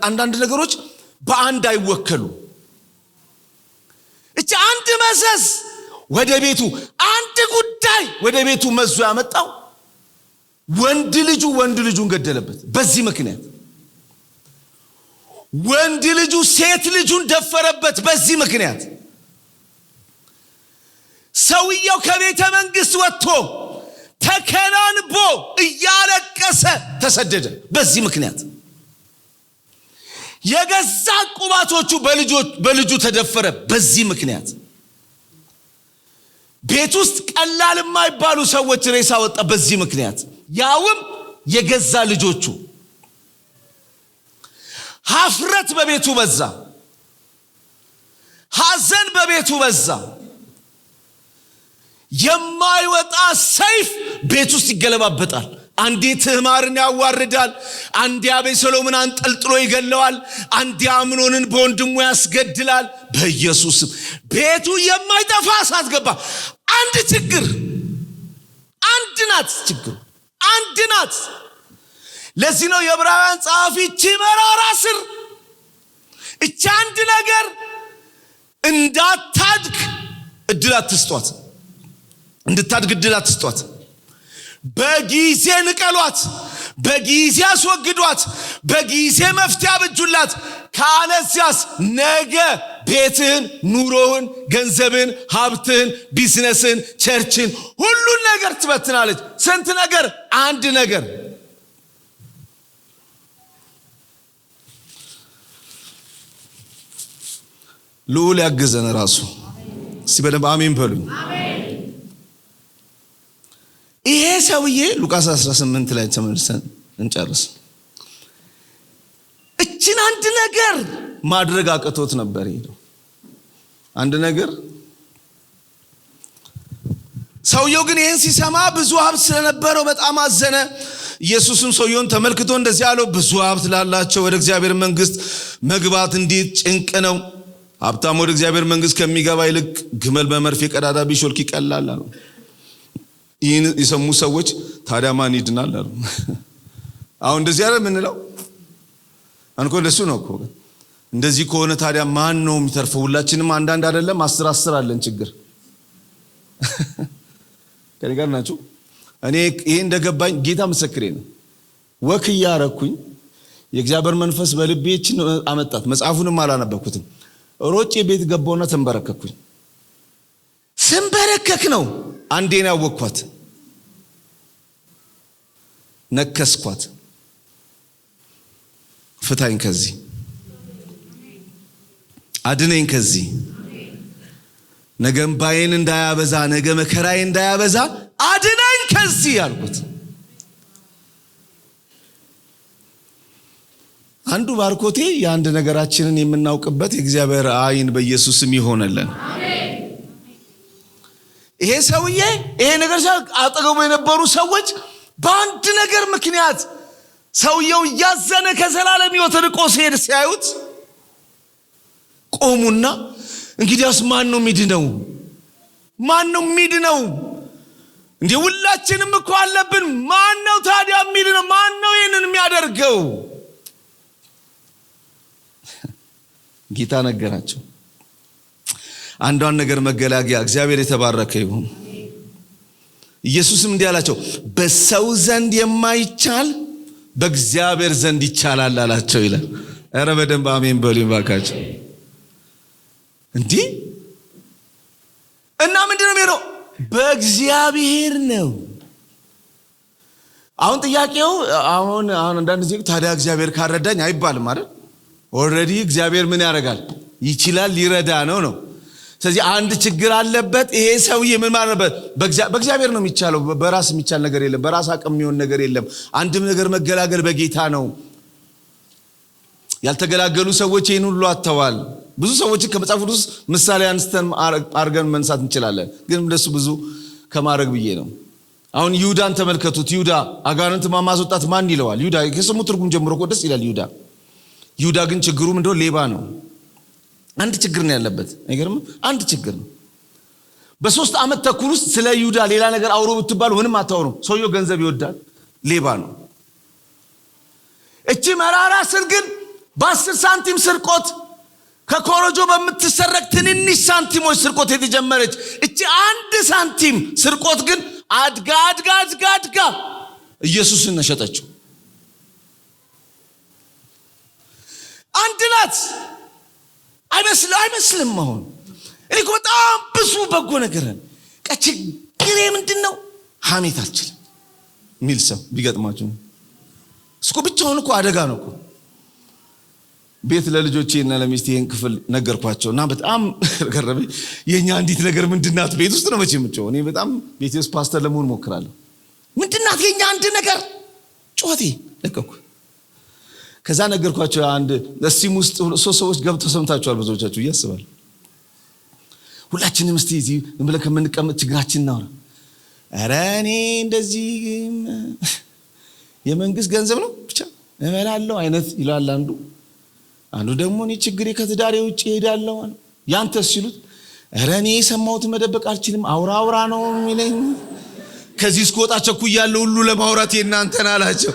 አንዳንድ ነገሮች በአንድ አይወከሉ። እቺ አንድ መሰስ ወደ ቤቱ አንድ ጉዳይ ወደ ቤቱ መዞ ያመጣው ወንድ ልጁን ገደለበት። በዚህ ምክንያት ወንድ ልጁ ሴት ልጁን ደፈረበት። በዚህ ምክንያት ሰውየው ከቤተ መንግስት ወጥቶ ተከናንቦ እያለቀሰ ተሰደደ። በዚህ ምክንያት የገዛ ቁባቶቹ በልጁ ተደፈረ። በዚህ ምክንያት ቤት ውስጥ ቀላል የማይባሉ ሰዎች ሬሳ ወጣ። በዚህ ምክንያት ያውም የገዛ ልጆቹ። ሀፍረት በቤቱ በዛ፣ ሐዘን በቤቱ በዛ። የማይወጣ ሰይፍ ቤት ውስጥ ይገለባበጣል። አንዴ ትዕማርን ያዋርዳል፣ አንዴ አቤሴሎምን አንጠልጥሎ ይገለዋል፣ አንዴ አምኖንን በወንድሙ ያስገድላል። በኢየሱስም ቤቱ የማይጠፋ እሳት ገባ። አንድ ችግር፣ አንድ ናት ችግሩ፣ አንድ ናት። ለዚህ ነው የዕብራውያን ጸሐፊ እቺ መራራ ስር፣ እቺ አንድ ነገር እንዳታድግ እድል አትስጧት፣ እንድታድግ እድል አትስጧት። በጊዜ ንቀሏት፣ በጊዜ አስወግዷት፣ በጊዜ መፍትሄ አብጁላት። ካለዚያስ ነገ ቤትህን፣ ኑሮህን፣ ገንዘብህን፣ ሀብትህን፣ ቢዝነስን፣ ቸርችን፣ ሁሉን ነገር ትበትናለች። ስንት ነገር? አንድ ነገር። ልዑል ያግዘን ራሱ። እስቲ በደንብ አሜን በሉኝ። ይሄ ሰውዬ ሉቃስ 18 ላይ ተመልሰን እንጨርስ። እችን አንድ ነገር ማድረግ አቅቶት ነበር ሄደው አንድ ነገር። ሰውየው ግን ይሄን ሲሰማ ብዙ ሀብት ስለነበረው በጣም አዘነ። ኢየሱስም ሰውየውን ተመልክቶ እንደዚህ አለው፣ ብዙ ሀብት ላላቸው ወደ እግዚአብሔር መንግስት መግባት እንዴት ጭንቅ ነው። ሀብታም ወደ እግዚአብሔር መንግስት ከሚገባ ይልቅ ግመል በመርፌ ቀዳዳ ቢሾልክ ይቀላል አለው። ይህን የሰሙ ሰዎች ታዲያ ማን ይድናል አሉ። አሁን እንደዚህ አይደል ምንለው? አንኮ እንደሱ ነው እኮ። እንደዚህ ከሆነ ታዲያ ማን ነው የሚተርፈው? ሁላችንም አንዳንድ አይደለም 10 አለን ችግር። ከኔ ጋር ናችሁ? እኔ ይሄ እንደገባኝ ጌታ ምስክሬ ነው። ወክ እያረኩኝ የእግዚአብሔር መንፈስ በልቤ እችን አመጣት። መጽሐፉንም አላነበብኩትም። ሮጬ ቤት ገባውና ተንበረከኩኝ። ስንበረከክ ነው አንዴን ያወቅኳት፣ ነከስኳት። ፍታኝ ከዚህ፣ አድነኝ ከዚህ፣ ነገ እምባዬን እንዳያበዛ፣ ነገ መከራዬን እንዳያበዛ አድነኝ ከዚህ ያልኩት። አንዱ ባርኮቴ የአንድ ነገራችንን የምናውቅበት የእግዚአብሔር አይን በኢየሱስም ይሆነልን። ይሄ ሰውዬ ይሄ ነገር አጠገቡ የነበሩ ሰዎች በአንድ ነገር ምክንያት ሰውየው እያዘነ ከዘላለም ሕይወት ርቆ ሲሄድ ሲያዩት ቆሙና እንግዲያስ ማን ነው የሚድነው? ማን ነው የሚድነው? እንዴ ሁላችንም እኮ አለብን። ማን ነው ታዲያ የሚድነው? ማን ነው ይሄንን የሚያደርገው? ጌታ ነገራቸው። አንዷን ነገር መገላገያ። እግዚአብሔር የተባረከ ይሁን። ኢየሱስም እንዲህ አላቸው፣ በሰው ዘንድ የማይቻል በእግዚአብሔር ዘንድ ይቻላል አላቸው ይላል። ኧረ በደንብ አሜን በሉኝ ባካችሁ። እንዲህ እና ምንድነው የሚለው? በእግዚአብሔር ነው። አሁን ጥያቄው አሁን አንዳንድ ጊዜ ታዲያ እግዚአብሔር ካረዳኝ አይባልም አይደል? ኦልሬዲ እግዚአብሔር ምን ያደርጋል? ይችላል፣ ሊረዳ ነው። ስለዚህ አንድ ችግር አለበት ይሄ ሰውዬ። ምን ማለት? በእግዚአብሔር ነው የሚቻለው። በራስ የሚቻል ነገር የለም። በራስ አቅም የሚሆን ነገር የለም። አንድም ነገር መገላገል በጌታ ነው። ያልተገላገሉ ሰዎች ይህን ሁሉ አጥተዋል። ብዙ ሰዎችን ከመጽሐፍ ቅዱስ ምሳሌ አንስተን አርገን መንሳት እንችላለን፣ ግን እንደሱ ብዙ ከማድረግ ብዬ ነው። አሁን ይሁዳን ተመልከቱት። ይሁዳ አጋንንት ማስወጣት ማን ይለዋል? ይሁዳ። ከስሙ ትርጉም ጀምሮ እኮ ደስ ይላል ይሁዳ። ይሁዳ ግን ችግሩ ምንድነው? ሌባ ነው። አንድ ችግር ነው ያለበት። አይገርምም? አንድ ችግር ነው። በ3 ዓመት ተኩል ውስጥ ስለ ይሁዳ ሌላ ነገር አውሮ ብትባሉ ምንም አታወሩ። ሰውየው ገንዘብ ይወዳል፣ ሌባ ነው። እቺ መራራ ስር ግን በ10 ሳንቲም ስርቆት ከኮረጆ በምትሰረቅ ትንንሽ ሳንቲሞች ስርቆት የተጀመረች እቺ አንድ ሳንቲም ስርቆት ግን አድጋ ኢየሱስን ነሸጠችው። አንድ ናት። አይመስልም? አሁን እኔ እኮ በጣም ብዙ በጎ ነገርን ችግሬ ምንድነው? ሐሜት አልችልም ሚል ሰው ቢገጥማችሁ እስኮ ብቻውን እኮ አደጋ ነው እኮ። ቤት ለልጆቼና ለሚስቴን ክፍል ነገርኳቸውና በጣም ገረመኝ። የኛ አንዲት ነገር ምንድናት? ቤት ውስጥ ነው መቼም ጮህ። እኔ በጣም ቤት ውስጥ ፓስተር ለመሆን ሞክራለሁ። ምንድናት የኛ አንድ ነገር? ጮቴ ለቀኩ። ከዛ ነገርኳቸው። አንድ ለሲም ውስጥ 3 ሰዎች ገብተው ሰምታችኋል ብዙዎቻችሁ እያስባለሁ። ሁላችንም እስቲ እዚህ እንብለን ከምንቀመጥ ችግራችን እናውራ። ኧረ እኔ እንደዚህ የመንግስት ገንዘብ ነው ብቻ እበላለሁ አይነት ይላል አንዱ ደግሞ እኔ ችግሬ ከትዳሬ ውጭ እሄዳለሁ። ያንተስ ሲሉት ኧረ እኔ የሰማሁትን መደበቅ አልችልም፣ አውራ ነው የሚለኝ። ከዚህ እስከወጣ ቸኩያለሁ ሁሉ ለማውራት የእናንተን አላቸው።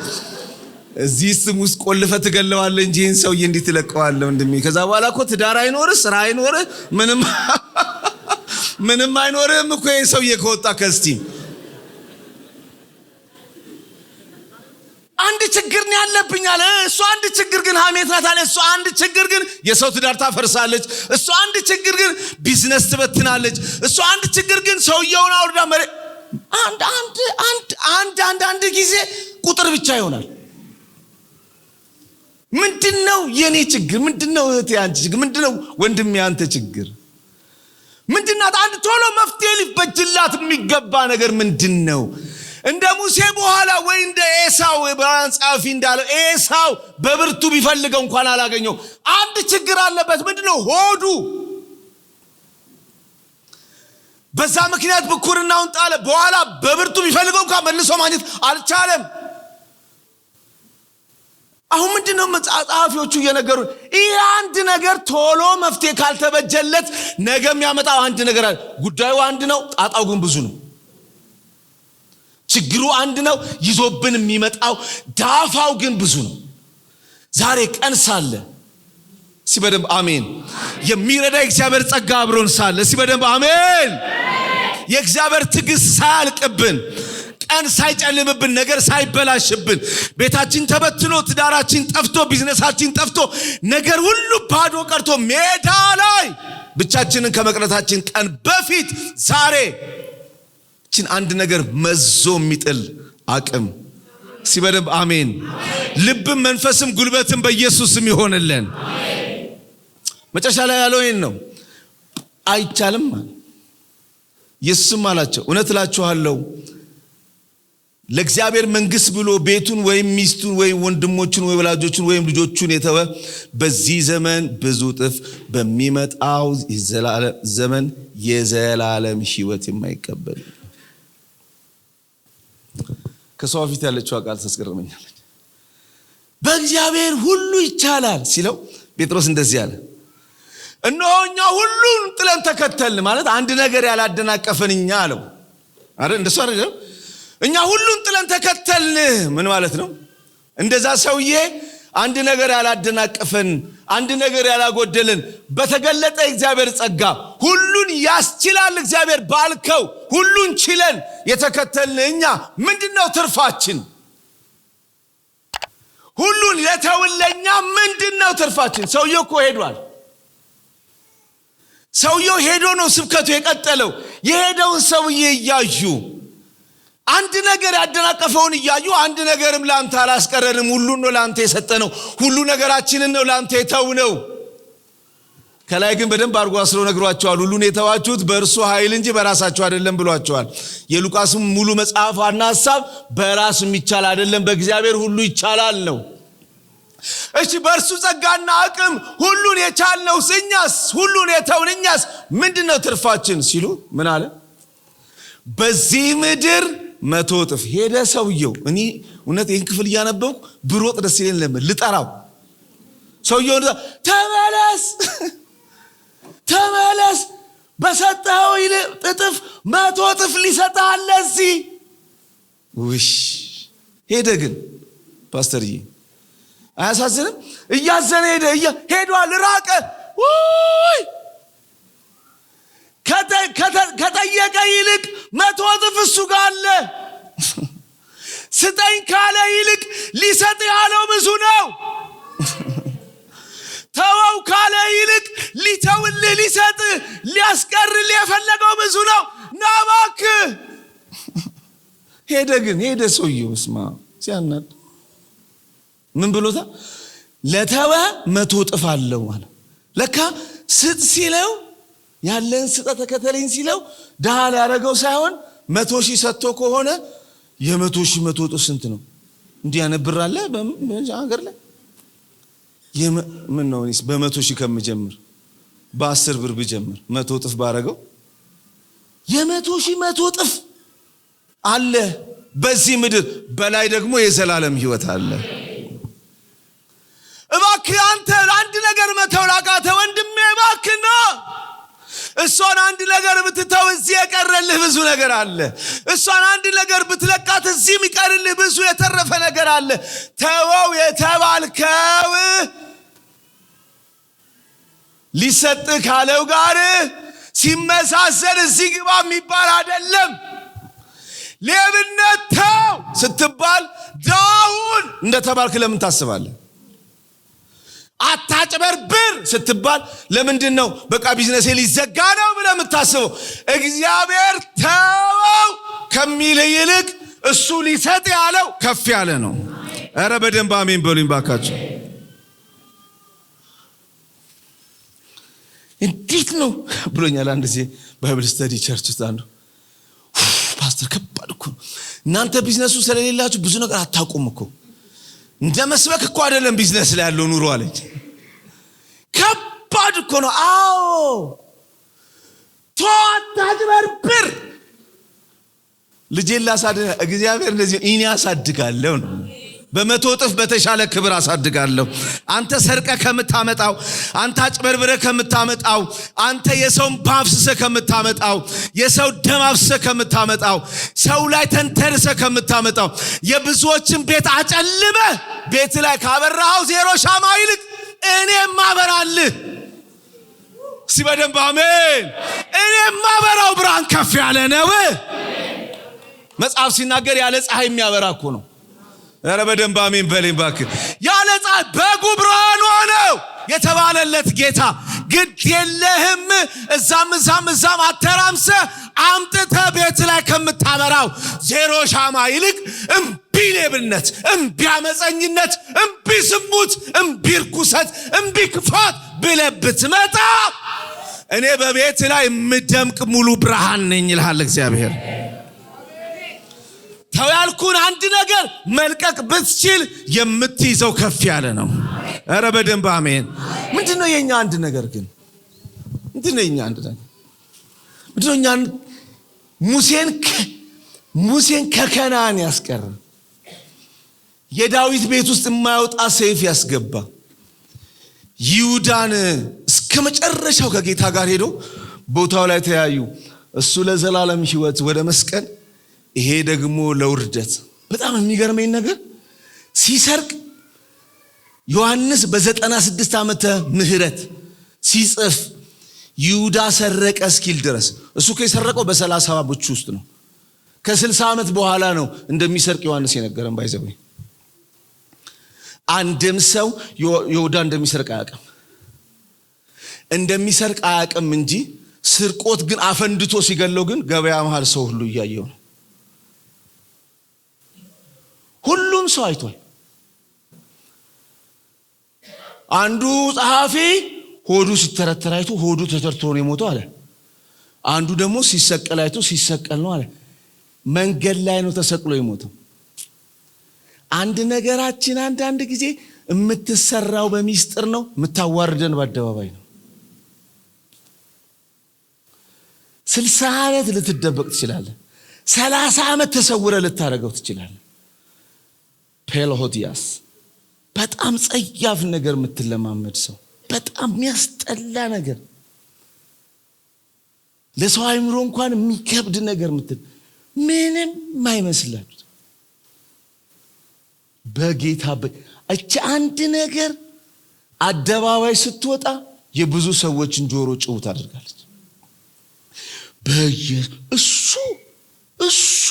እዚህ ስም ውስጥ ቆልፈህ ትገለዋለህ እንጂ ይህን ሰውዬ እንዴት ትለቀዋለህ እንደሚ። ከዛ በኋላ እኮ ትዳር አይኖርህ፣ ስራ አይኖርህ፣ ምንም አይኖርህም እኮ ይህን ሰውዬ ከወጣ ከስቲም። አንድ ችግር ነው ያለብኝ አለ እሱ። አንድ ችግር ግን ሐሜት ናት አለ እሱ። አንድ ችግር ግን የሰው ትዳር ታፈርሳለች እሱ። አንድ ችግር ግን ቢዝነስ ትበትናለች እሱ። አንድ ችግር ግን ሰውየውን አውርዳ መሬት አንድ ጊዜ ቁጥር ብቻ ይሆናል። ምንድነው የኔ ችግር? ምንድነው እህቴ አንቺ ችግር? ምንድነው ወንድሜ አንተ ችግር? ምንድናት? አንድ ቶሎ መፍትሄ ሊበጅላት የሚገባ ነገር ምንድነው? እንደ ሙሴ በኋላ ወይ እንደ ኤሳው በአንጻፊ እንዳለው ኤሳው በብርቱ ቢፈልገው እንኳን አላገኘው። አንድ ችግር አለበት። ምንድነው? ሆዱ። በዛ ምክንያት ብኩርናውን ጣለ። በኋላ በብርቱ ቢፈልገው እንኳን መልሶ ማግኘት አልቻለም። አሁን ምንድነው መጻጻፊዎቹ እየነገሩ? ይሄ አንድ ነገር ቶሎ መፍትሄ ካልተበጀለት ነገ የሚያመጣው አንድ ነገር አለ። ጉዳዩ አንድ ነው፣ ጣጣው ግን ብዙ ነው። ችግሩ አንድ ነው፣ ይዞብን የሚመጣው ዳፋው ግን ብዙ ነው። ዛሬ ቀን ሳለ ሲበደም አሜን። የሚረዳ የእግዚአብሔር ጸጋ አብሮን ሳለ ሲበደም አሜን። የእግዚአብሔር ትዕግስት ሳያልቅብን፣ ቀን ሳይጨልምብን፣ ነገር ሳይበላሽብን፣ ቤታችን ተበትኖ ትዳራችን ጠፍቶ ቢዝነሳችን ጠፍቶ ነገር ሁሉ ባዶ ቀርቶ ሜዳ ላይ ብቻችንን ከመቅረታችን ቀን በፊት ዛሬ አንድ ነገር መዞ የሚጥል አቅም ሲበደም አሜን። ልብም መንፈስም ጉልበትም በኢየሱስም ይሆንልን። መጨረሻ ላይ ያለው ይሄን ነው። አይቻልም ማለት ኢየሱስም አላቸው እውነት እላችኋለሁ ለእግዚአብሔር መንግስት ብሎ ቤቱን ወይም ሚስቱን ወይም ወንድሞቹን ወይም ወላጆቹን ወይም ልጆቹን የተወ በዚህ ዘመን ብዙ እጥፍ በሚመጣው ዘመን የዘላለም ሕይወት የማይቀበል። ከሰው ፊት ያለችው ቃል ታስገርመኛለች። በእግዚአብሔር ሁሉ ይቻላል ሲለው ጴጥሮስ እንደዚህ አለ፣ እነሆ እኛ ሁሉን ጥለን ተከተልን። ማለት አንድ ነገር ያላደናቀፈን እኛ አለው አይደል? እንደሱ አይደል? እኛ ሁሉን ጥለን ተከተልን ምን ማለት ነው? እንደዛ ሰውዬ አንድ ነገር ያላደናቀፈን፣ አንድ ነገር ያላጎደልን በተገለጠ እግዚአብሔር ጸጋ ሁሉን ያስችላል እግዚአብሔር ባልከው ሁሉን ችለን የተከተልን እኛ ምንድነው ትርፋችን? ሁሉን የተወለኛ ምንድነው ትርፋችን? ሰውየው እኮ ሄዷል። ሰውየው ሄዶ ነው ስብከቱ የቀጠለው። የሄደውን ሰውዬ እያዩ አንድ ነገር ያደናቀፈውን እያዩ አንድ ነገርም ላንተ አላስቀረንም፣ ሁሉን ነው ላንተ የሰጠነው፣ ሁሉ ነገራችንን ነው ላንተ የተውነው። ከላይ ግን በደንብ አድርጎ አስሮ ነግሯቸዋል። ሁሉን የተዋችሁት በእርሱ ኃይል እንጂ በራሳችሁ አይደለም ብሏቸዋል። የሉቃስም ሙሉ መጽሐፍ ዋና ሐሳብ በራስ የሚቻል አይደለም፣ በእግዚአብሔር ሁሉ ይቻላል ነው። እሺ በእርሱ ጸጋና አቅም ሁሉን የቻልነው እኛስ፣ ሁሉን የተውን እኛስ ምንድነው ትርፋችን ሲሉ ምን አለ? በዚህ ምድር 100 እጥፍ ሄደ ሰውየው። እኔ እውነት ይህን ክፍል እያነበብኩ ብሮጥ ደስ ይለኝ ነበር ልጠራው። ሰውየው ተመለስ በሰጠኸው እጥፍ 100 እጥፍ ሊሰጥህ አለ እዚህ። ውሽ ሄደ። ግን ፓስተርዬ አያሳዝንም? እያዘነ ሄዷል፣ ራቀ። ውይ ከጠየቀ ይልቅ 100 እጥፍ እሱ ጋር አለ። ስጠኝ ካለ ይልቅ ሊሰጥ ያለው ብዙ ነው። ተወው ካለ ይልቅ ሊተውልህ ሊሰጥ ሊያስቀርልህ የፈለገው ብዙ ነው። ና እባክህ። ሄደ ሰውየው። ስማ ሲያናድ ምን ብሎታ? ለተወ 100 እጥፍ አለው ማለት። ለካ ስጥ ሲለው ያለን ስጠ ተከተለኝ ሲለው ድሃ ሊያደርገው ሳይሆን 100,000 ሰጥቶ ከሆነ የ100,000 100 እጥፍ ስንት ነው? እንዲህ ያነብራለ በሀገር ላይ ምን ነው? እኔስ በ100,000 ከምጀምር በ10 ብር ብጀምር 100 እጥፍ ባረገው የ100,000 100 እጥፍ አለ በዚህ ምድር። በላይ ደግሞ የዘላለም ሕይወት አለ። እባክህ አንተ አንድ ነገር መተው ላቃተ ወንድሜ እባክህ ና። እሷን አንድ ነገር ብትተው እዚህ የቀረልህ ብዙ ነገር አለ። እሷን አንድ ነገር ብትለቃት እዚህ የሚቀርልህ ብዙ የተረፈ ነገር አለ። ተወው የተባልከው ሊሰጥህ ካለው ጋር ሲመሳሰል እዚህ ግባ የሚባል አይደለም። ሌብነት ተው ስትባል ዳውን እንደተባልክ ለምን ታስባለህ? አታጭበርብር ስትባል ለምንድን ነው በቃ ቢዝነስ ሊዘጋ ነው ብለህ የምታስበው? እግዚአብሔር ተወው ከሚል ይልቅ እሱ ሊሰጥ ያለው ከፍ ያለ ነው። ኧረ በደንብ አሜን በሉኝ ባካችሁ። እንዴት ነው ብሎኛል አንድ ጊዜ ባይብል ስተዲ ቸርች ውስጥ አንዱ ፓስተር ከባድ እኮ እናንተ ቢዝነሱ ስለሌላችሁ ብዙ ነገር አታውቁም እኮ እንደ መስበክ እኮ አይደለም ቢዝነስ ላይ ያለው ኑሮ አለች። ከባድ እኮ ነው። አዎ አታጭበርብር። ልጄን ላሳድግ እግዚአብሔር እንደዚህ እኔ አሳድጋለሁ ነው። 100 እጥፍ በተሻለ ክብር አሳድጋለሁ። አንተ ሰርቀ ከምታመጣው፣ አንተ አጭበርብረ ከምታመጣው፣ አንተ የሰውን ባፍስሰ ከምታመጣው፣ የሰው ደም አፍስሰ ከምታመጣው፣ ሰው ላይ ተንተርሰ ከምታመጣው፣ የብዙዎችን ቤት አጨልመ ቤት ላይ ካበራው 0 ሻማ ይልቅ እኔ ማበራልህ። ሲበደም አሜን። እኔ ማበራው ብርሃን ከፍ ያለ ነው። መጽሐፍ ሲናገር ያለ ፀሐይ የሚያበራ እኮ ነው። ኧረ በደንብ አሜን በለኝ እባክህ። ያለ ፀሐይ በጉ ብርሃን ሆነው የተባለለት ጌታ ግድ የለህም እዛም አተራምሰ አምጥተ ቤት ላይ ከምታበራው 0 ሻማ ይልቅ እምቢ ሌብነት፣ እምቢ አመፀኝነት፣ እምቢ ዝሙት፣ እምቢ ርኩሰት፣ እምቢ ክፋት ብለህ ብትመጣ እኔ በቤት ላይ የምደምቅ ሙሉ ብርሃን ነኝ ይልሃል እግዚአብሔር። ተው ያልኩን አንድ ነገር መልቀቅ ብትችል የምትይዘው ከፍ ያለ ነው። ኧረ በደንብ አሜን። ምንድነው የኛ አንድ ነገር ግን? ምንድነው የኛ አንድ ነገር? ምንድነው እኛ ሙሴን ከከናን ያስቀረ፣ የዳዊት ቤት ውስጥ የማይወጣ ሰይፍ ያስገባ፣ ይሁዳን እስከ መጨረሻው ከጌታ ጋር ሄዶ ቦታው ላይ ተያዩ። እሱ ለዘላለም ሕይወት ወደ መስቀል፣ ይሄ ደግሞ ለውርደት። በጣም የሚገርመኝ ነገር ሲሰርቅ ዮሐንስ በ96 ዓመተ ምህረት ሲጽፍ ይሁዳ ሰረቀ እስኪል ድረስ እሱ ከሰረቀው በ30 ውስጥ ነው። ከ60 ዓመት በኋላ ነው እንደሚሰርቅ ዮሐንስ የነገረን። ባይዘው አንድም ሰው ይሁዳ እንደሚሰርቅ አያውቅም እንጂ ስርቆት ግን አፈንድቶ ሲገለው ግን ገበያ መሃል ሰው ሁሉ እያየው ነው። ሁሉም ሰው አይቷል። አንዱ ጸሐፊ ሆዱ ሲተረተር አይቶ ሆዱ ተተርትሮ ነው የሞተው አለ። አንዱ ደግሞ ሲሰቀል አይቶ ሲሰቀል ነው አለ። መንገድ ላይ ነው ተሰቅሎ የሞተው። አንድ ነገራችን አንድ ጊዜ የምትሰራው በሚስጥር ነው፣ የምታዋርደን በአደባባይ ነው። 60 ዓመት ልትደበቅ ትችላለህ። 30 ዓመት ተሰውረ ልታረገው ትችላለህ። ፔሎሆዲያስ በጣም ጸያፍ ነገር የምትለማመድ ሰው፣ በጣም የሚያስጠላ ነገር፣ ለሰው አይምሮ እንኳን የሚከብድ ነገር ምንም ማይመስላችሁ በጌታ እቺ አንድ ነገር አደባባይ ስትወጣ የብዙ ሰዎችን ጆሮ ጭው ታደርጋለች። እሱ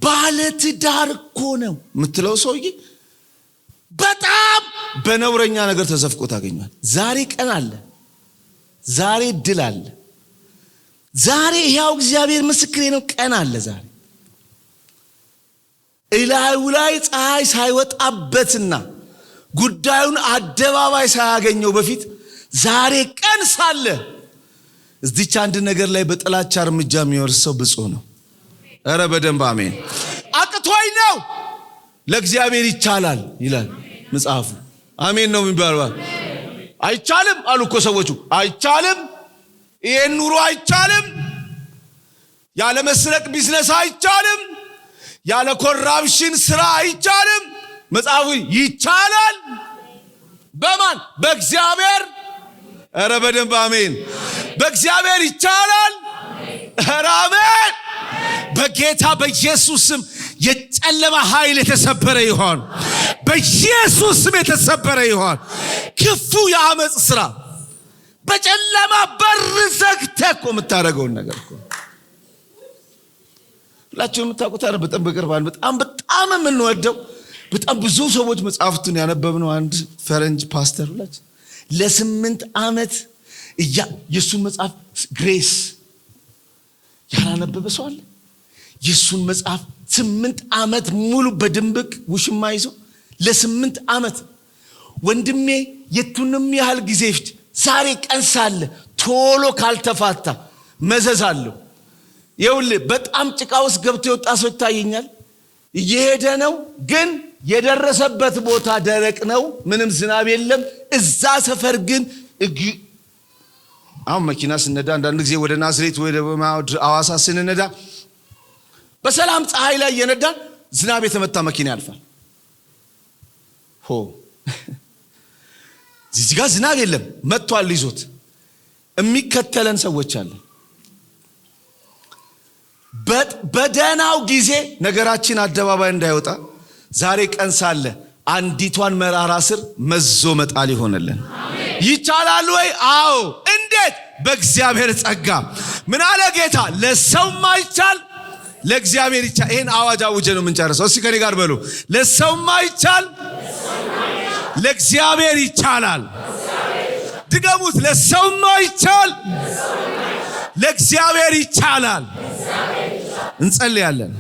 ባለትዳር እኮ ነው የምትለው ሰውዬ በጣም በነውረኛ ነገር ተዘፍቆ ታገኛል። ዛሬ ቀን አለ፣ ዛሬ ድል አለ፣ ዛሬ ያው እግዚአብሔር ምስክሬ ነው ቀን አለ። ዛሬ እላዩ ላይ ፀሐይ ሳይወጣበትና ጉዳዩን አደባባይ ሳያገኘው በፊት ዛሬ ቀን ሳለ እዚች አንድ ነገር ላይ በጥላቻ እርምጃ የሚወርሰው ብፁዕ ነው። ኧረ በደንብ አሜን። አቅቶኝ ነው ለእግዚአብሔር ይቻላል ይላል መጽሐፉ። አሜን ነው የሚባለው። አይቻልም አሉ እኮ ሰዎቹ። አይቻልም፣ ይሄን ኑሮ አይቻልም፣ ያለ መስረቅ ቢዝነስ አይቻልም፣ ያለ ኮራፕሽን ስራ አይቻልም። መጽሐፉ ይቻላል በማን? በእግዚአብሔር። ኧረ በደንብ አሜን። በእግዚአብሔር ይቻላል። ኧረ አሜን። በጌታ በኢየሱስ ስም የጨለማ ኃይል የተሰበረ ይሆን፣ በኢየሱስ ስም የተሰበረ ይሆን። ክፉ የአመጽ ስራ በጨለማ በር ዘግተህ እኮ የምታደርገውን ነገር እኮ ሁላችሁም የምታውቁት አይደል? በጣም በቅርባን በጣም የምንወደው በጣም ብዙ ሰዎች መጽሐፍቱን ያነበብነው አንድ ፈረንጅ ፓስተር ሁላችን ለ8 ዓመት የሱን መጽሐፍ ግሬስ ያላነበበ ሰው አለ? የሱን መጽሐፍ 8 ዓመት ሙሉ በድንብቅ ውሽማ ይዞ ለ8 ዓመት ወንድሜ የቱንም ያህል ጊዜ ፍት ዛሬ ቀን ሳለ ቶሎ ካልተፋታ መዘዝ አለው። ይኸውልህ በጣም ጭቃ ውስጥ ገብቶ የወጣ ሰው ይታየኛል። እየሄደ ነው ግን የደረሰበት ቦታ ደረቅ ነው፣ ምንም ዝናብ የለም። እዛ ሰፈር ግን አሁን መኪና ስነዳ አንዳንድ ጊዜ ወደ ናዝሬት ወደ አዋሳ ስንነዳ በሰላም ፀሐይ ላይ የነዳን ዝናብ የተመታ መኪና ያልፋል። እዚህ ጋር ዝናብ የለም መጥቷል ይዞት የሚከተለን ሰዎች አለ። በደናው ጊዜ ነገራችን አደባባይ እንዳይወጣ ዛሬ ቀን ሳለ አንዲቷን መራራ ስር መዞ መጣል ይሆነልን። ይቻላል ወይ? አዎ። እንዴት? በእግዚአብሔር ጸጋ። ምን አለ ጌታ? ለሰው ማይቻል ለእግዚአብሔር ይቻላል። ይሄን አዋጅ አውጀ ነው የምንጨርሰው። እስኪ ከኔ ጋር በሉ። ለሰው ማይቻል ለእግዚአብሔር ይቻላል። ድገሙት። ለሰው ማይቻል ለእግዚአብሔር ይቻላል። እንጸልያለን።